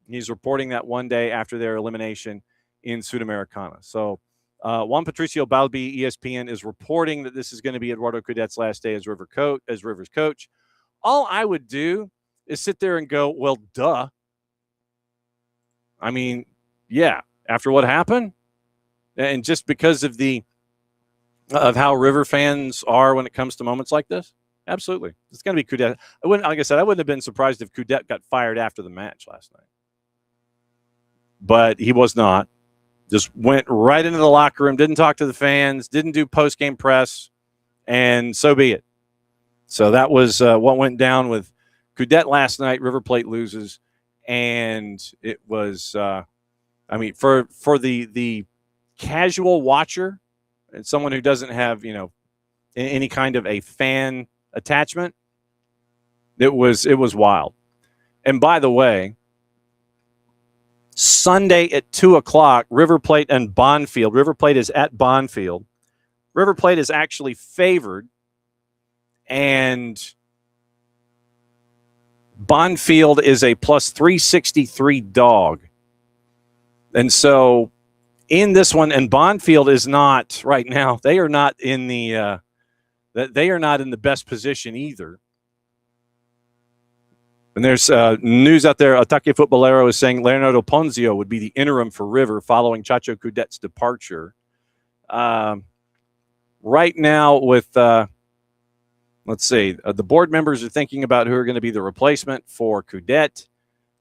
He's reporting that one day after their elimination in Sudamericana. So Juan Patricio Balbi, ESPN, is reporting that this is going to be Eduardo Cudett's last day as Rivers coach. All I would do is sit there and go, well, duh. I mean, yeah, after what happened, and just because of how River fans are when it comes to moments like this, absolutely, it's going to be Cudet. Like I said, I wouldn't have been surprised if Cudet got fired after the match last night, but he was not. Just went right into the locker room, didn't talk to the fans, didn't do post-game press, and so be it. So that was what went down with Cudet last night. River Plate loses, and it was, for the casual watcher and someone who doesn't have, any kind of a fan attachment, it was wild. And by the way, Sunday at 2:00, River Plate and Bonfield. River Plate is at Bonfield. River Plate is actually favored, and Bonfield is a plus 363 dog. And so in this one, and Bonfield is not right now, they are not in the best position either. And there's news out there. Ataque Futbolero is saying Leonardo Ponzio would be the interim for River following Chacho Cudet's departure. Right now with, let's see, the board members are thinking about who are going to be the replacement for Cudet.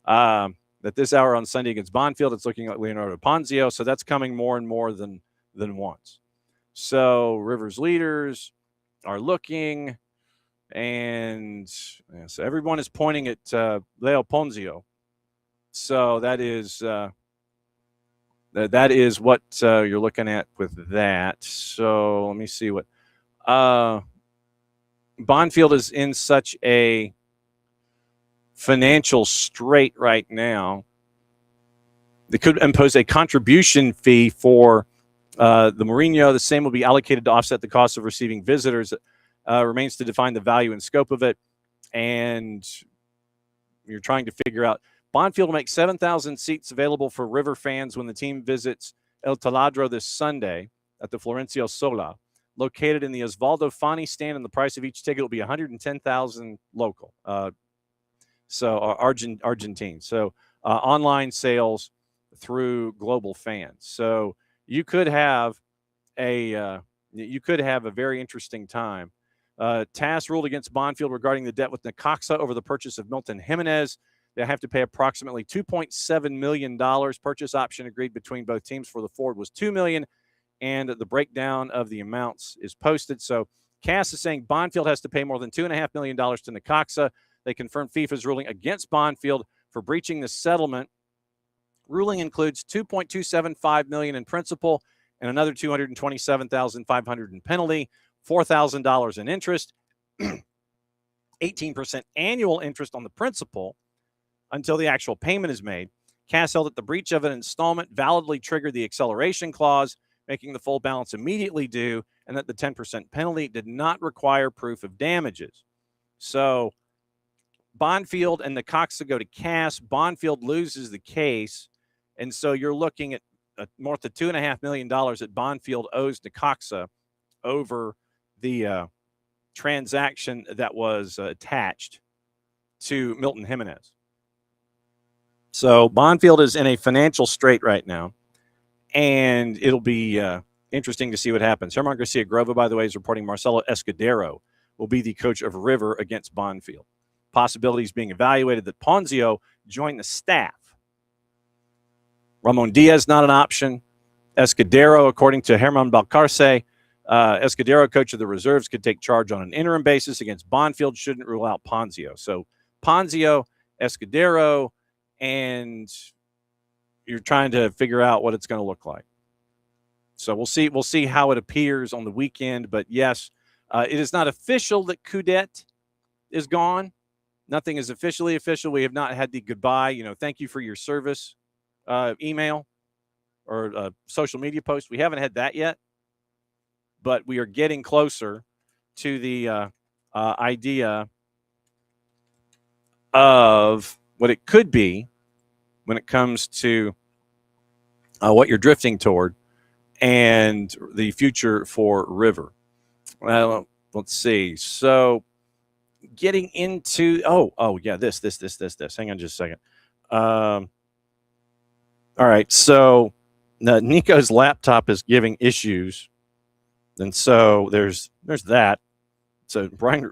At this hour on Sunday against Bonfield, it's looking like Leonardo Ponzio. So that's coming more and more than once. So River's leaders are looking. And so everyone is pointing at Leo Ponzio. So that is what you're looking at with that. So let me see what Bonfield is in such a financial strait right now. They could impose a contribution fee for the Moreno. The same will be allocated to offset the cost of receiving visitors. Remains to define the value and scope of it. And you're trying to figure out. Bonfield will make 7,000 seats available for River fans when the team visits El Taladro this Sunday at the Florencio Sola, located in the Osvaldo Fani stand, and the price of each ticket will be $110,000 local. Argentine. So online sales through Global Fans. So you could have a very interesting time. TAS ruled against Bonfield regarding the debt with Necaxa over the purchase of Milton Jimenez. They have to pay approximately $2.7 million. Purchase option agreed between both teams for the forward was $2 million, and the breakdown of the amounts is posted. So CAS is saying Bonfield has to pay more than $2.5 million to Necaxa. They confirmed FIFA's ruling against Bonfield for breaching the settlement. Ruling includes $2.275 million in principal and another $227,500 in penalty, $4,000 in interest, 18% annual interest on the principal until the actual payment is made. CAS held that the breach of an installment validly triggered the acceleration clause, making the full balance immediately due, and that the 10% penalty did not require proof of damages. So Bonfield and Necaxa go to CAS. Bonfield loses the case, and so you're looking at north of $2.5 million that Bonfield owes Necaxa over the transaction that was attached to Milton Jimenez. So Bonfield is in a financial strait right now, and it'll be interesting to see what happens. Herman Garcia Grova, by the way, is reporting Marcelo Escudero will be the coach of River against Bonfield. Possibilities being evaluated that Ponzio join the staff. Ramon Diaz, not an option. Escudero, according to Herman Balcarce, Escudero, coach of the reserves, could take charge on an interim basis against Bonfield, shouldn't rule out Ponzio. So Ponzio, Escudero, and you're trying to figure out what it's going to look like. So we'll see. We'll see how it appears on the weekend. But yes, it is not official that Coudet is gone. Nothing is officially official. We have not had the goodbye, thank you for your service email or social media post. We haven't had that yet, but we are getting closer to the idea of what it could be when it comes to what you're drifting toward and the future for River. Well, let's see. So getting into, this. Hang on just a second. All right. So Niko's laptop is giving issues. And so there's that. So Brian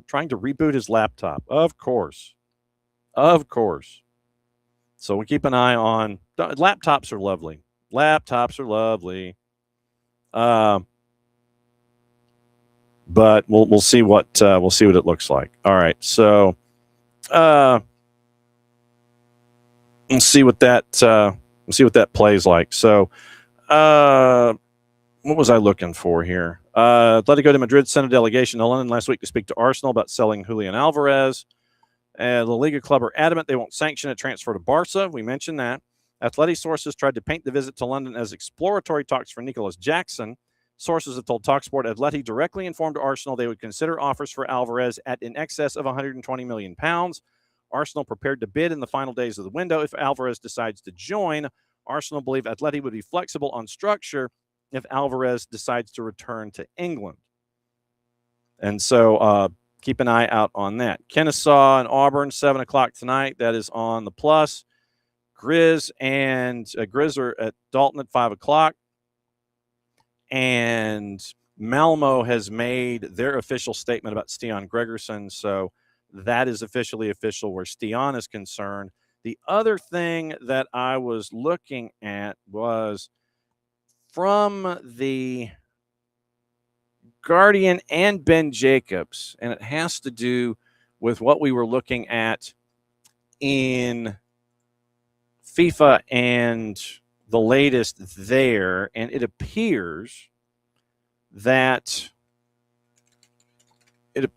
trying to reboot his laptop. Of course. So we keep an eye on laptops are lovely. But we'll see what it looks like. All right. So we'll see what that plays like. So what was I looking for here? Atletico de Madrid sent a delegation to London last week to speak to Arsenal about selling Julian Alvarez. La Liga club are adamant they won't sanction a transfer to Barca. We mentioned that. Athletic sources tried to paint the visit to London as exploratory talks for Nicholas Jackson. Sources have told TalkSport Atleti directly informed Arsenal they would consider offers for Alvarez at in excess of £120 million. Arsenal prepared to bid in the final days of the window if Alvarez decides to join. Arsenal believe Atleti would be flexible on structure if Alvarez decides to return to England. And so keep an eye out on that. Kennesaw and Auburn, 7 o'clock tonight. That is on the Plus. Grizz are at Dalton at 5 o'clock. And Malmo has made their official statement about Stian Gregerson. So that is officially official where Stian is concerned. The other thing that I was looking at was from the Guardian and Ben Jacobs, and it has to do with what we were looking at in FIFA and the latest there, and it appears that it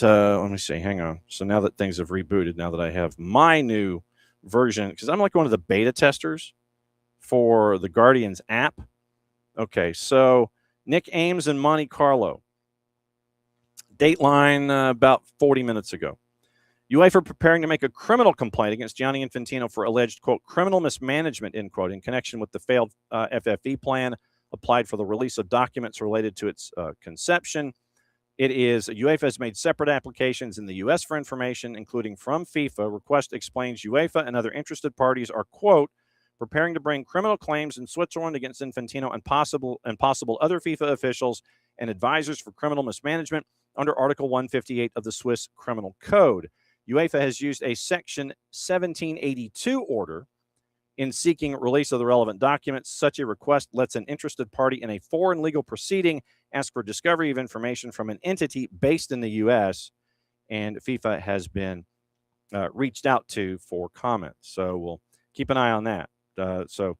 let me see, hang on. So now that things have rebooted, now that I have my new version, because I'm like one of the beta testers for the Guardians app. Okay, so Nick Ames in Monte Carlo. Dateline about 40 minutes ago. UEFA preparing to make a criminal complaint against Gianni Infantino for alleged, quote, criminal mismanagement, end quote, in connection with the failed FFE plan applied for the release of documents related to its conception. UEFA has made separate applications in the U.S. for information, including from FIFA. Request explains UEFA and other interested parties are, quote, preparing to bring criminal claims in Switzerland against Infantino and possible other FIFA officials and advisors for criminal mismanagement under Article 158 of the Swiss Criminal Code. UEFA has used a Section 1782 order in seeking release of the relevant documents. Such a request lets an interested party in a foreign legal proceeding ask for discovery of information from an entity based in the U.S., and FIFA has been reached out to for comment. So we'll keep an eye on that. So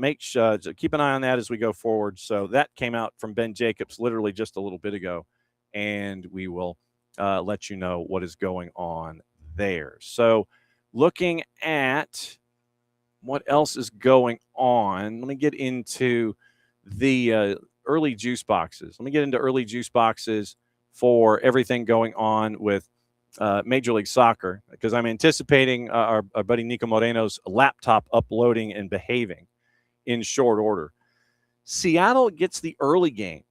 keep an eye on that as we go forward. So that came out from Ben Jacobs literally just a little bit ago, and we will let you know what is going on there. So looking at what else is going on, let me get into the early juice boxes. Let me get into early juice boxes for everything going on with Major League Soccer, because I'm anticipating our buddy Niko Moreno's laptop uploading and behaving in short order. Seattle gets the early game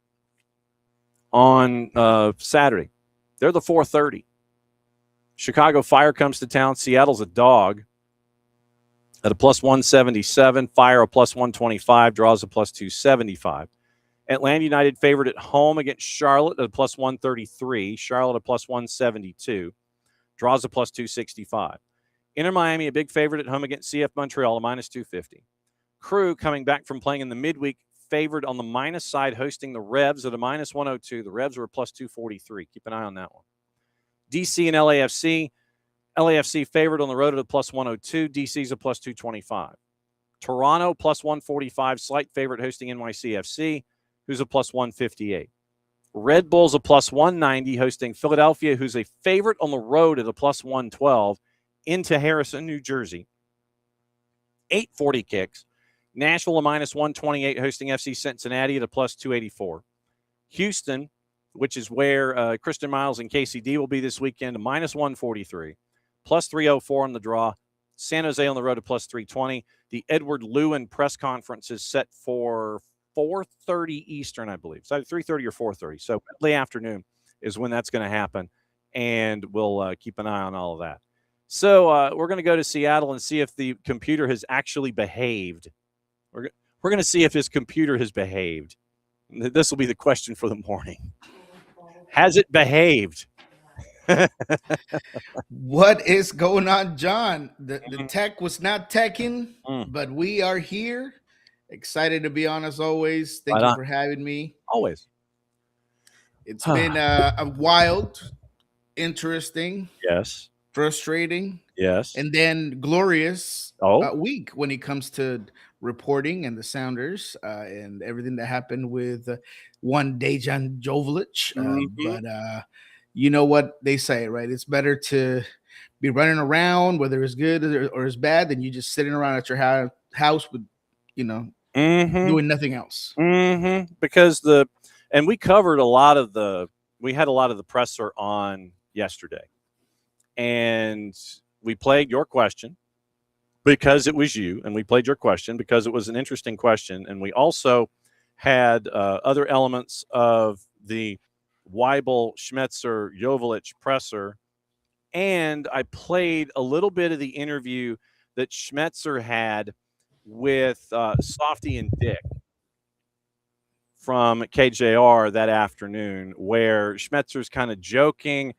on Saturday. They're the 4:30. Chicago Fire comes to town. Seattle's a dog. at a plus 177. Fire a plus 125. Draws a plus 275. Atlanta United favored at home against Charlotte at a plus 133. Charlotte a plus 172. Draws a plus 265. Inter Miami, a big favorite at home against CF Montreal, a minus 250. Crew, coming back from playing in the midweek, favored on the minus side, hosting the Revs at a minus 102. The Revs were a plus 243. Keep an eye on that one. DC and LAFC. LAFC favored on the road at a plus 102. DC's a plus 225. Toronto, plus 145. Slight favorite hosting NYCFC, who's a plus 158. Red Bulls a plus 190, hosting Philadelphia, who's a favorite on the road at a plus 112. Into Harrison, New Jersey. 840 kicks. Nashville a minus 128, hosting FC Cincinnati at a plus 284. Houston, which is where Christian Miles and KCD will be this weekend, a minus 143. Plus 304 on the draw. San Jose on the road at plus 320. The Edward Lewin press conference is set for 4:30 Eastern, I believe. So 3:30 or 4:30. So late afternoon is when that's going to happen, and we'll keep an eye on all of that. So we're going to go to Seattle and see if the computer has actually behaved. We're going to see if his computer has behaved. This will be the question for the morning. Has it behaved? What is going on, John? The tech was not teching, but we are here. Excited to be on as always. Thank you for having me. Always. It's been a wild, interesting. Yes. Frustrating, yes, and then glorious week when it comes to reporting and the Sounders and everything that happened with one Dejan Joveljic. But you know what they say, right? It's better to be running around, whether it's good or it's bad, than you just sitting around at your house with, doing nothing else. Because we covered we had a lot of the presser on yesterday. And we played your question because it was you, and we played your question because it was an interesting question. And we also had other elements of the Weibel, Schmetzer, Joveljic presser. And I played a little bit of the interview that Schmetzer had with Softy and Dick from KJR that afternoon, where Schmetzer's kind of joking.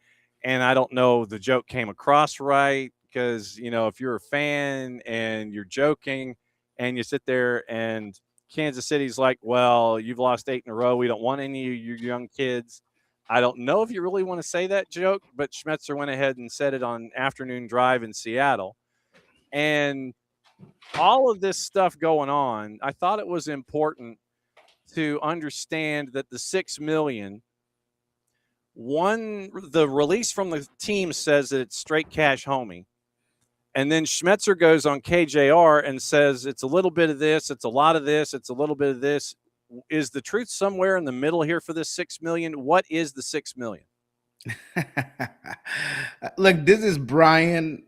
And I don't know the joke came across right because, if you're a fan and you're joking and you sit there and Kansas City's like, well, you've lost 8 in a row. We don't want any of your young kids. I don't know if you really want to say that joke, but Schmetzer went ahead and said it on Afternoon Drive in Seattle. And all of this stuff going on, I thought it was important to understand that the $6 million, the release from the team says that it's straight cash homie. And then Schmetzer goes on KJR and says it's a little bit of this, it's a lot of this, it's a little bit of this. Is the truth somewhere in the middle here for this $6 million? What is the $6 million? Look, this is Brian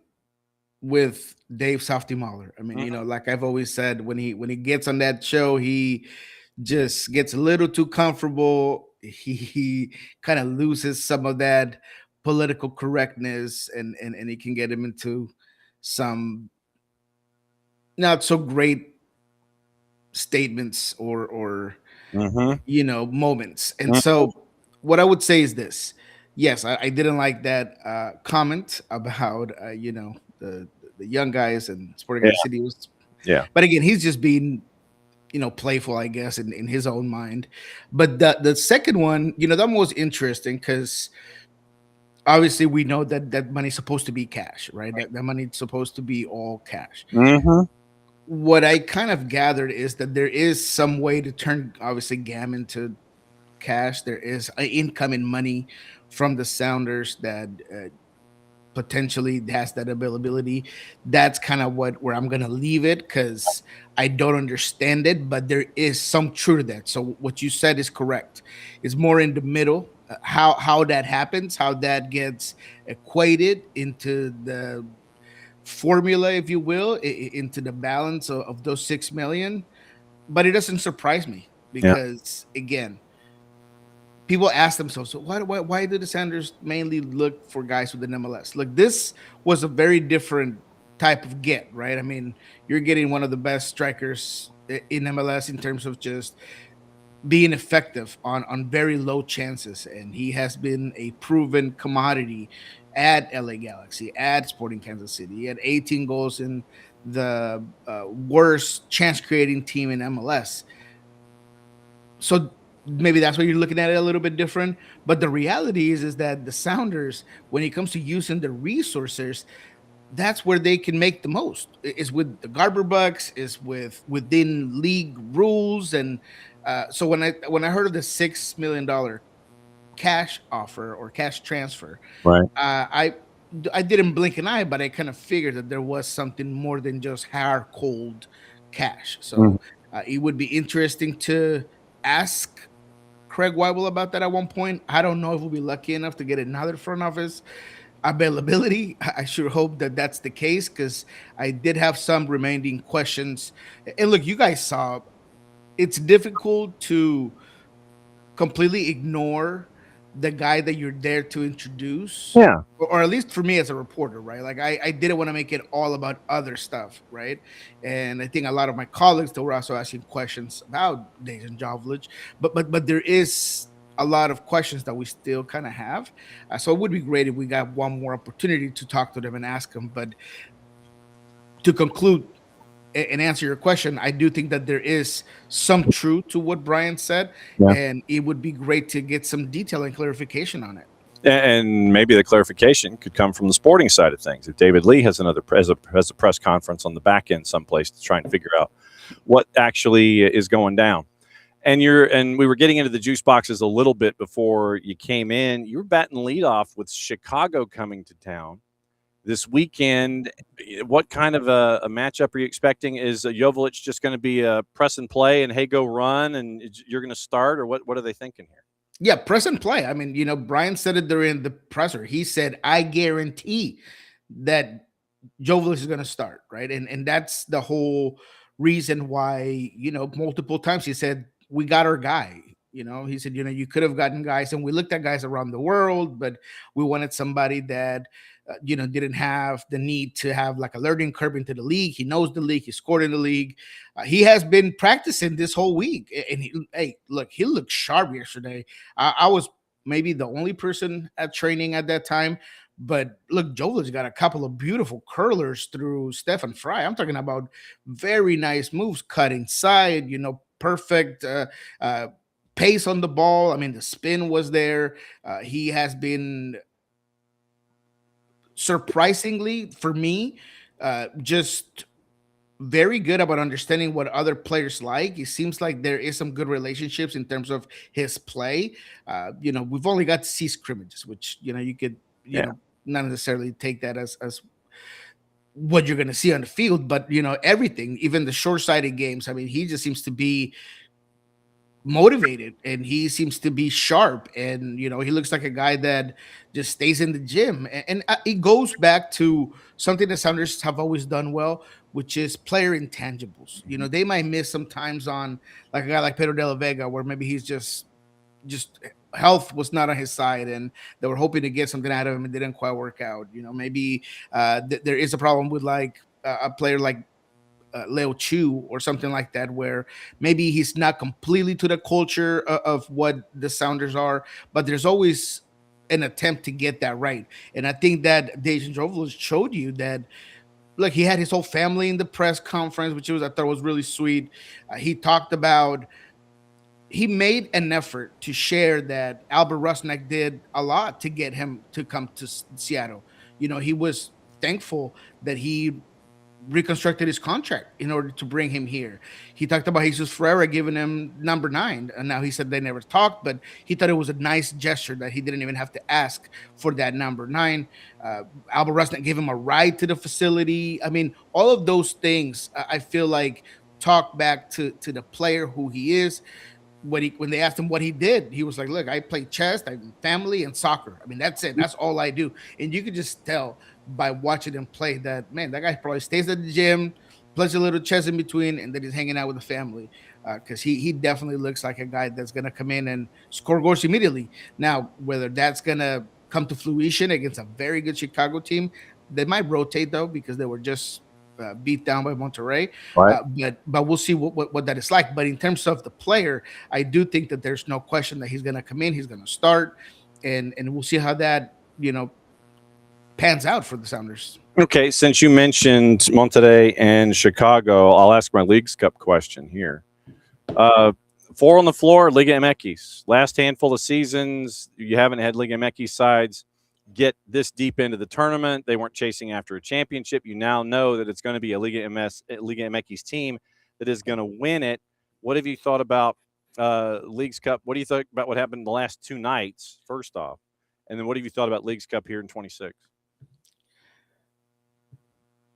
with Dave Softy Mahler. I mean, like I've always said, when he gets on that show, he just gets a little too comfortable. He kind of loses some of that political correctness, and he can get him into some not so great statements or moments. And so what I would say is this. Yes, I didn't like that comment about the young guys and Sporting City was but again, he's just being playful, I guess, in his own mind. But the second one, that was interesting because obviously we know that money's supposed to be cash, right? That money's supposed to be all cash. What I kind of gathered is that there is some way to turn, obviously, GAM into cash. There is incoming money from the Sounders that potentially has that availability. That's kind of where I'm going to leave it because I don't understand it, but there is some truth to that. So what you said is correct. It's more in the middle, how that happens, how that gets equated into the formula, if you will, into the balance of those 6 million. But it doesn't surprise me because, again, people ask themselves, so why do the Sounders mainly look for guys with an MLS? Look, this was a very different type of get, right? I mean, you're getting one of the best strikers in MLS in terms of just being effective on very low chances, and he has been a proven commodity at LA Galaxy, at Sporting Kansas City. He had 18 goals in the worst chance creating team in MLS. So maybe that's why you're looking at it a little bit different. But the reality is that the Sounders, when it comes to using the resources, that's where they can make the most. Is with the Garber Bucks, is within league rules, and so when I heard of the $6 million cash offer or cash transfer, Right. I didn't blink an eye, but I kind of figured that there was something more than just hard cold cash. So it would be interesting to ask Craig Weibel about that at one point. I don't know if we'll be lucky enough to get another front office availability. I sure hope that that's the case, because I did have some remaining questions. And look, you guys saw it's difficult to completely ignore the guy that you're there to introduce. Yeah. Or at least for me as a reporter, right? Like I didn't want to make it all about other stuff, right? And I think a lot of my colleagues that were also asking questions about Dejan Jovlich, but there is a lot of questions that we still kind of have. So it would be great if we got one more opportunity to talk to them and ask them. But to conclude and answer your question, I do think that there is some truth to what Brian said, and it would be great to get some detail and clarification on it. And maybe the clarification could come from the sporting side of things. If David Lee has a press conference on the back end someplace to try and figure out what actually is going down. And we were getting into the juice boxes a little bit before you came in. You were batting leadoff with Chicago coming to town this weekend. What kind of a matchup are you expecting? Is Jovlich just going to be a press and play and, hey, go run, and you're going to start? Or what are they thinking here? Yeah, press and play. I mean, Brian said it during the presser. He said, I guarantee that Jovlich is going to start, right? And that's the whole reason why, multiple times he said, we got our guy. He said, you could have gotten guys, and we looked at guys around the world, but we wanted somebody that didn't have the need to have like a learning curve into the league. He knows the league. He scored in the league. He has been practicing this whole week. And he looked sharp yesterday. I was maybe the only person at training at that time. But look, Jovlich got a couple of beautiful curlers through Stefan Fry. I'm talking about very nice moves, cut inside, perfect pace on the ball. I mean, the spin was there. He has been surprisingly, for me, just very good about understanding what other players like. It seems like there is some good relationships in terms of his play. We've only got to see scrimmages, which you could not necessarily take that as what you're going to see on the field, but everything, even the short-sighted games. I mean, he just seems to be motivated, and he seems to be sharp, and he looks like a guy that just stays in the gym, and it goes back to something the Sounders have always done well, which is player intangibles. They might miss sometimes on like a guy like Pedro de la Vega, where maybe he's just health was not on his side, and they were hoping to get something out of him and didn't quite work out. Maybe there is a problem with like a player like Leo Chu or something like that, where maybe he's not completely to the culture of what the Sounders are, but there's always an attempt to get that right. And I think that Dejan Jovlich showed you that. Look, he had his whole family in the press conference, which I thought was really sweet. He talked about, he made an effort to share that Albert Rusnak did a lot to get him to come to Seattle. He was thankful that he reconstructed his contract in order to bring him here. He talked about Jesus Ferreira giving him number 9, and now he said they never talked, but he thought it was a nice gesture that he didn't even have to ask for that number 9. Albert Rusnak gave him a ride to the facility. I mean, all of those things, I feel like, talk back to the player who he is. When they asked him what he did, he was like, look, I play chess, I have family, and soccer. I mean, that's it. That's all I do. And you could just tell by watching him play that, man, that guy probably stays at the gym, plays a little chess in between, and then he's hanging out with the family, because he definitely looks like a guy that's going to come in and score goals immediately. Now, whether that's going to come to fruition against a very good Chicago team, They might rotate though because they were just beat down by Monterrey. Right. But we'll see what that is like. But in terms of the player, I do think that there's no question that he's going to come in, he's going to start, and we'll see how that pans out for the Sounders. Okay, since you mentioned Monterrey and Chicago, I'll ask my Leagues Cup question here. 4 on the floor, Liga MX. Last handful of seasons, you haven't had Liga MX sides get this deep into the tournament. They weren't chasing after a championship. You now know that it's going to be a Liga MX team that is going to win it. What have you thought about Leagues Cup? What do you think about what happened the last 2 nights, first off? And then what have you thought about Leagues Cup here in 26?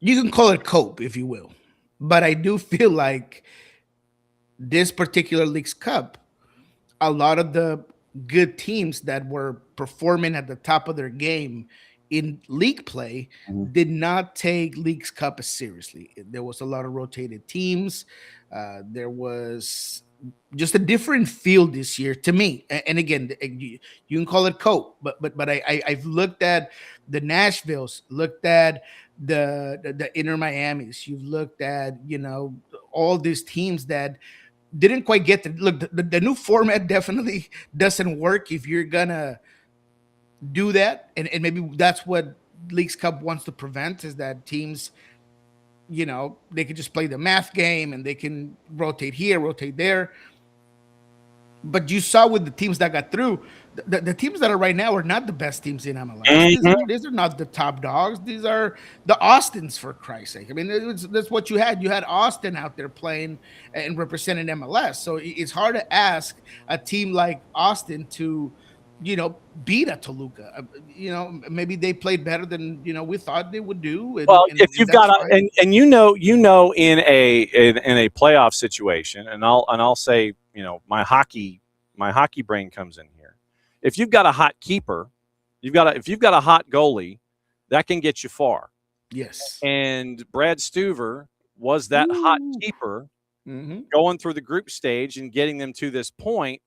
You can call it cope, if you will. But I do feel like this particular Leagues Cup, a lot of the good teams that were performing at the top of their game in league play did not take Leagues Cup as seriously. There was a lot of rotated teams. There was just a different feel this year to me. And again, you can call it cope, but I've looked at the Nashvilles, looked at the Inter Miamis. You've looked at all these teams that didn't quite get the new format. Definitely doesn't work if you're gonna do that, and maybe that's what Leagues Cup wants to prevent, is that teams they can just play the math game and they can rotate here, rotate there. But you saw with the teams that got through, the teams that are right now are not the best teams in MLS. These are not the top dogs. These are the Austins, for Christ's sake. I mean, that's what you had. You had Austin out there playing and representing MLS. So it's hard to ask a team like Austin to, beat a Toluca. Maybe they played better than we thought they would do. If you've got in a playoff situation, and I'll say, my hockey brain comes in here. If you've got a hot keeper, if you've got a hot goalie, that can get you far. Yes. And Brad Stuver was that hot keeper going through the group stage and getting them to this point.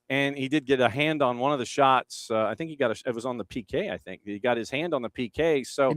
And he did get a hand on one of the shots. I think it was on the PK. I think he got his hand on the PK. So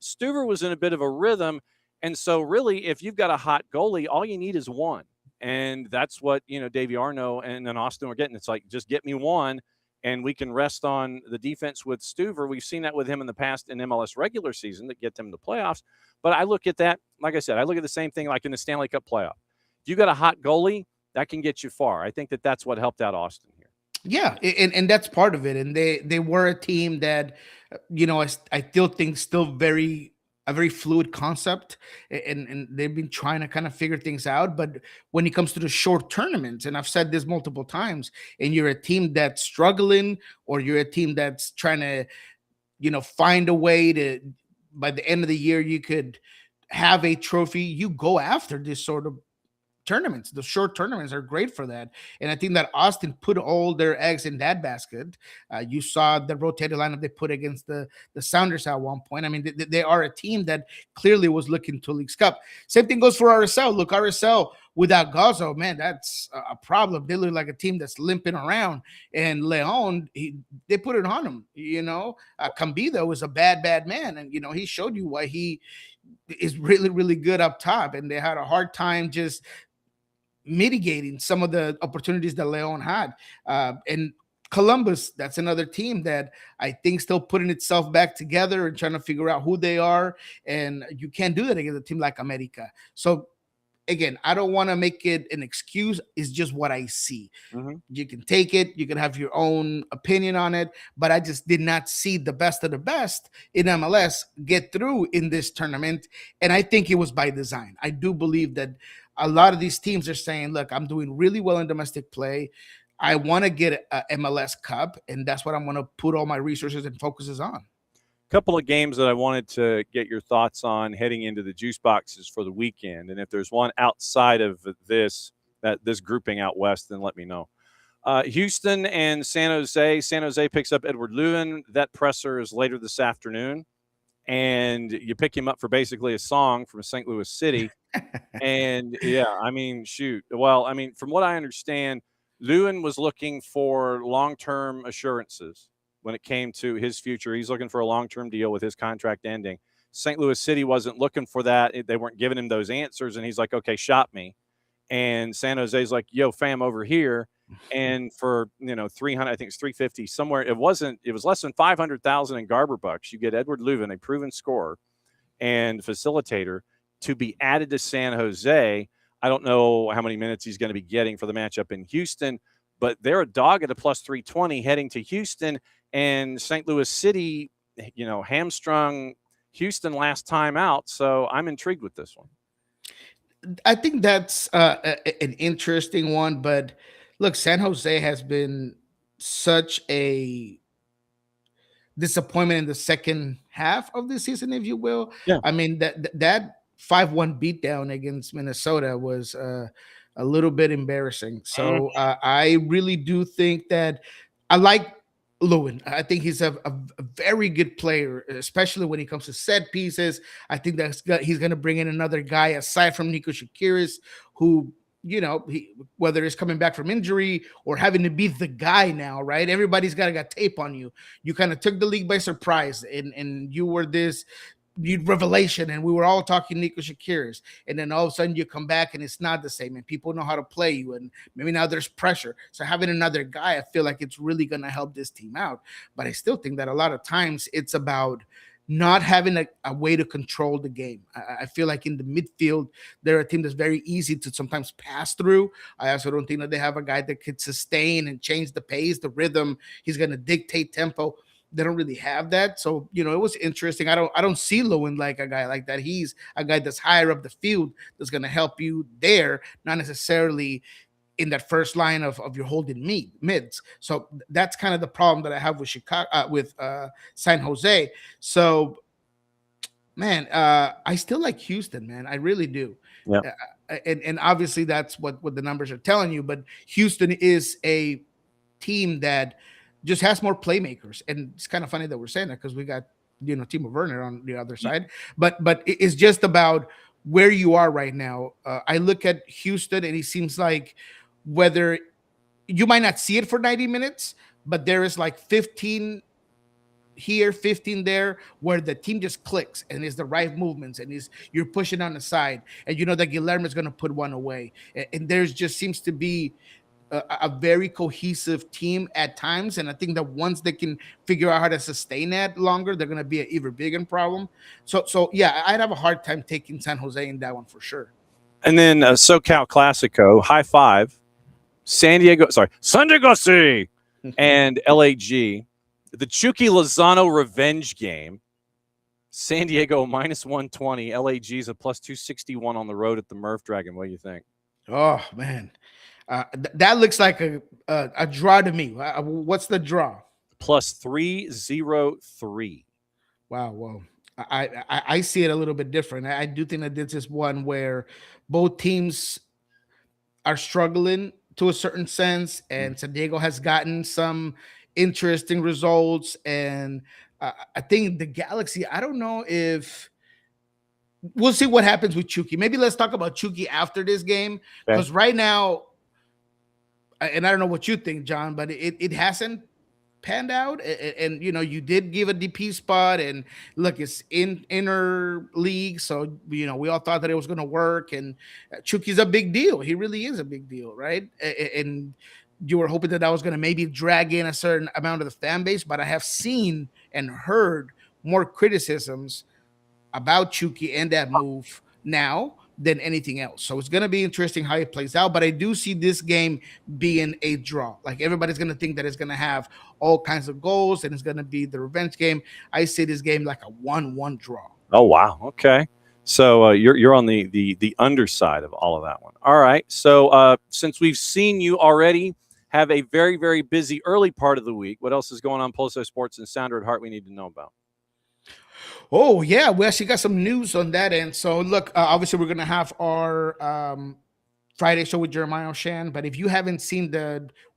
Stuver was in a bit of a rhythm. And so really, if you've got a hot goalie, all you need is one. And that's what, Davey Arno and Austin were getting. It's like, just get me one, and we can rest on the defense with Stuver. We've seen that with him in the past in MLS regular season that get them to playoffs. But I look at that, like I said, I look at the same thing like in the Stanley Cup playoff. If you got a hot goalie, that can get you far. I think that's what helped out Austin here. Yeah, and that's part of it. And they were a team that, I still think a very fluid concept, and they've been trying to kind of figure things out. But when it comes to the short tournaments, and I've said this multiple times, and you're a team that's struggling, or you're a team that's trying to, find a way to, by the end of the year, you could have a trophy, you go after this sort of tournaments. The short tournaments are great for that. And I think that Austin put all their eggs in that basket. You saw the rotated lineup they put against the Sounders at one point. I mean, they are a team that clearly was looking to Leagues Cup. Same thing goes for RSL. Look, RSL without Gazzo, man, that's a problem. They look like a team that's limping around. And Leon, they put it on him. Cambido is a bad man. And, he showed you why he is really, really good up top. And they had a hard time just mitigating some of the opportunities that Leon had. And Columbus, that's another team that I think still putting itself back together and trying to figure out who they are. And you can't do that against a team like America. So again, I don't want to make it an excuse. It's just what I see. You can take it. You can have your own opinion on it. But I just did not see the best of the best in MLS get through in this tournament. And I think it was by design. I do believe that a lot of these teams are saying, look, I'm doing really well in domestic play. I want to get a MLS Cup, and that's what I'm going to put all my resources and focuses on. A couple of games that I wanted to get your thoughts on heading into the juice boxes for the weekend. And if there's one outside of this grouping out west, then let me know. Houston and San Jose. San Jose picks up Edward Lewin. That presser is later this afternoon. And you pick him up for basically a song from St. Louis City. And, yeah, I mean, shoot. Well, I mean, from what I understand, Lewin was looking for long-term assurances when it came to his future. He's looking for a long-term deal with his contract ending. St. Louis City wasn't looking for that. They weren't giving him those answers. And he's like, okay, shop me. And San Jose's like, yo, fam, over here. And for, 300, I think it's 350 somewhere. It was less than 500,000 in Garber bucks. You get Edward Leuven, a proven scorer and facilitator, to be added to San Jose. I don't know how many minutes he's going to be getting for the matchup in Houston, but they're a dog at a plus 320 heading to Houston. And St. Louis City, hamstrung Houston last time out. So I'm intrigued with this one. I think that's an interesting one. But look, San Jose has been such a disappointment in the second half of the season, if you will. Yeah. I mean, that 5-1 beatdown against Minnesota was a little bit embarrassing. So I really do think that I like Lewin. I think he's a very good player, especially when it comes to set pieces. I think he's going to bring in another guy aside from Niko Shakiris, who, whether it's coming back from injury or having to be the guy now, right? Everybody's got tape on you. You kind of took the league by surprise, and you were this revelation, and we were all talking Niko Shakiris, and then all of a sudden you come back and it's not the same, and people know how to play you, and maybe now there's pressure. So having another guy, I feel like it's really going to help this team out. But I still think that a lot of times it's about not having a way to control the game. I feel like in the midfield, they're a team that's very easy to sometimes pass through. I also don't think that they have a guy that could sustain and change the pace, the rhythm. He's going to dictate tempo. They don't really have that. So, it was interesting. I don't see Lewin like a guy like that. He's a guy that's higher up the field that's going to help you there, not necessarily in that first line of your holding mids. So that's kind of the problem that I have with Chicago, with San Jose. So, man, I still like Houston, man. I really do. Yeah. And obviously that's what the numbers are telling you. But Houston is a team that just has more playmakers. And it's kind of funny that we're saying that because we got, Timo Werner on the other side. But it's just about where you are right now. I look at Houston and it seems like whether you might not see it for 90 minutes, but there is like 15 here, 15 there, where the team just clicks and it's the right movements and you're pushing on the side. And that Guillermo is going to put one away. And there's just seems to be a very cohesive team at times. And I think that once they can figure out how to sustain that longer, they're going to be an even bigger problem. So yeah, I'd have a hard time taking San Jose in that one for sure. And then SoCal Classico, high five, San Diego City and LAG. The Chucky Lozano revenge game. San Diego minus 120. LAG's a plus 261 on the road at the Murph Dragon. What do you think? Oh, man. That looks like a draw to me. What's the draw? Plus 303. Wow. Well, I see it a little bit different. I do think that this is one where both teams are struggling to a certain sense, and San Diego has gotten some interesting results. And I think the Galaxy, I don't know if we'll see what happens with Chucky. Maybe let's talk about Chucky after this game, because right now, and I don't know what you think, John, but it hasn't panned out. And you did give a DP spot, and look, it's in inner league, so we all thought that it was going to work. And Chucky's a big deal. He really is a big deal, right? And you were hoping that was going to maybe drag in a certain amount of the fan base, but I have seen and heard more criticisms about Chucky and that move now than anything else. So it's going to be interesting how it plays out, but I do see this game being a draw. Like, everybody's going to think that it's going to have all kinds of goals and it's going to be the revenge game. I see this game like a 1-1 draw. Oh, wow. Okay. So you're on the underside of all of that one. All right. So since we've seen you already have a very, very busy early part of the week, what else is going on Pulso Sports and Sounder at Heart we need to know about? Oh, yeah. We actually got some news on that end. So, look, obviously we're going to have our Friday show with Jeremiah O'Shan. But if you haven't seen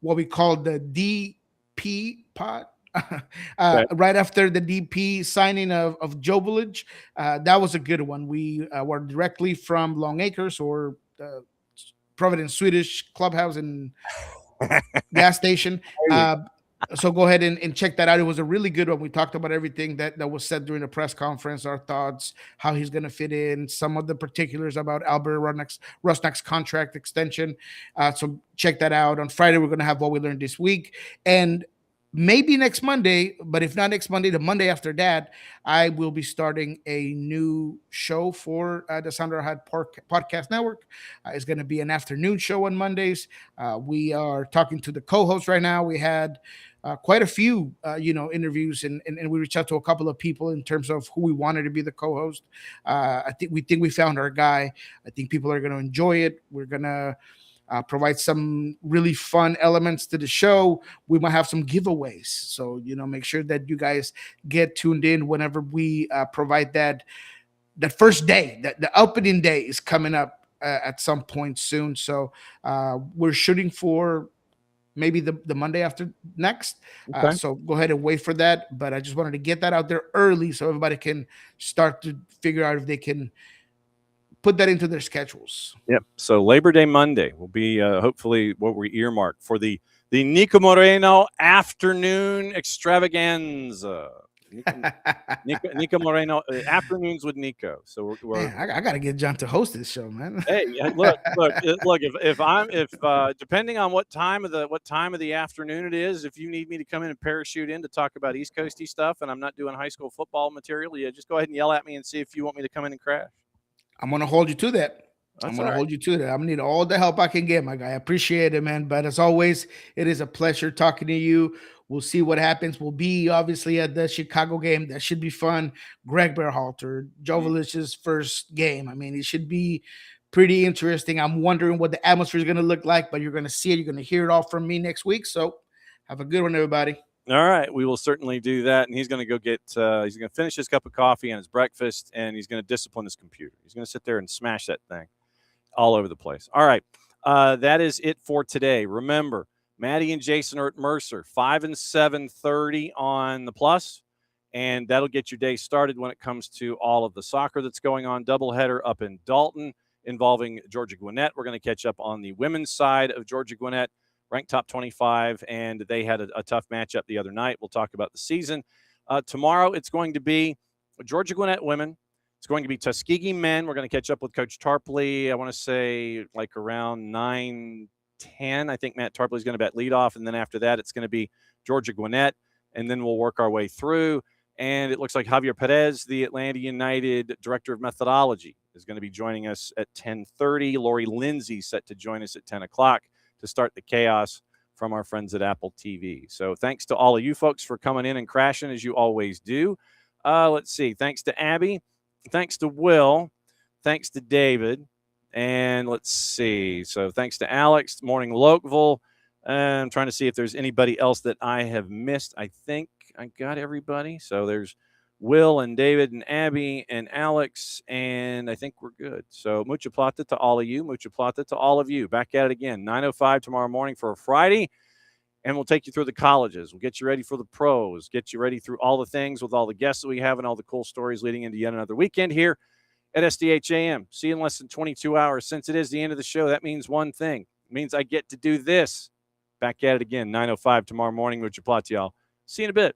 what we call the DP pod, right after the DP signing of Joe Village, that was a good one. We were directly from Long Acres, or Providence Swedish Clubhouse and gas station. So go ahead and check that out. It was a really good one. We talked about everything that was said during the press conference, our thoughts, how he's going to fit in, some of the particulars about Albert Rusnak's contract extension. So check that out. On Friday, we're going to have what we learned this week. And maybe next Monday, but if not next Monday, the Monday after that, I will be starting a new show for the Sandra Had Podcast Network. It's going to be an afternoon show on Mondays. We are talking to the co-host right now. We had quite a few, interviews, and we reached out to a couple of people in terms of who we wanted to be the co-host. I think we found our guy. I think people are going to enjoy it. We're going to provide some really fun elements to the show. We might have some giveaways. So, make sure that you guys get tuned in whenever we provide that first day. The opening day is coming up at some point soon. So we're shooting for maybe the Monday after next. Okay. So go ahead and wait for that. But I just wanted to get that out there early so everybody can start to figure out if they can put that into their schedules. Yep. So Labor Day Monday will be hopefully what we earmarked for the Niko Moreno afternoon extravaganza. Niko Moreno afternoons with Niko. So man, I got to get John to host this show, man. Hey, look. If depending on what time of the afternoon it is, if you need me to come in and parachute in to talk about East Coasty stuff, and I'm not doing high school football material, just go ahead and yell at me and see if you want me to come in and crash. I'm going to hold you to that. I'm going to hold you to that. I'm going to need all the help I can get, my guy. I appreciate it, man. But as always, it is a pleasure talking to you. We'll see what happens. We'll be obviously at the Chicago game. That should be fun. Greg Berhalter, Jovalich's first game. I mean, it should be pretty interesting. I'm wondering what the atmosphere is going to look like, but you're going to see it. You're going to hear it all from me next week. So have a good one, everybody. All right, we will certainly do that. And he's going to go he's going to finish his cup of coffee and his breakfast, and he's going to discipline his computer. He's going to sit there and smash that thing all over the place. All right, that is it for today. Remember, Maddie and Jason are at Mercer, 5 and 7:30 on the plus, and that'll get your day started when it comes to all of the soccer that's going on. Doubleheader up in Dalton involving Georgia Gwinnett. We're going to catch up on the women's side of Georgia Gwinnett, ranked top 25, and they had a tough matchup the other night. We'll talk about the season. Tomorrow, it's going to be Georgia Gwinnett women. It's going to be Tuskegee men. We're going to catch up with Coach Tarpley, I want to say like around 9-10. I think Matt Tarpley is going to bat leadoff, and then after that, it's going to be Georgia Gwinnett, and then we'll work our way through. And it looks like Javier Perez, the Atlanta United Director of Methodology, is going to be joining us at 10:30. Lori Lindsay set to join us at 10 o'clock to start the chaos from our friends at Apple TV. So thanks to all of you folks for coming in and crashing as you always do. Let's see. Thanks to Abby. Thanks to Will. Thanks to David. And let's see. So thanks to Alex, Morning Lokeville. I'm trying to see if there's anybody else that I have missed. I think I got everybody. So there's Will and David and Abby and Alex, and I think we're good. So mucha plata to all of you. Mucha plata to all of you. Back at it again, 9:05 tomorrow morning for a Friday, and we'll take you through the colleges. We'll get you ready for the pros, get you ready through all the things with all the guests that we have and all the cool stories leading into yet another weekend here at SDH AM. See you in less than 22 hours. Since it is the end of the show, that means one thing. It means I get to do this. Back at it again, 9:05 tomorrow morning. Mucha plata, y'all. See you in a bit.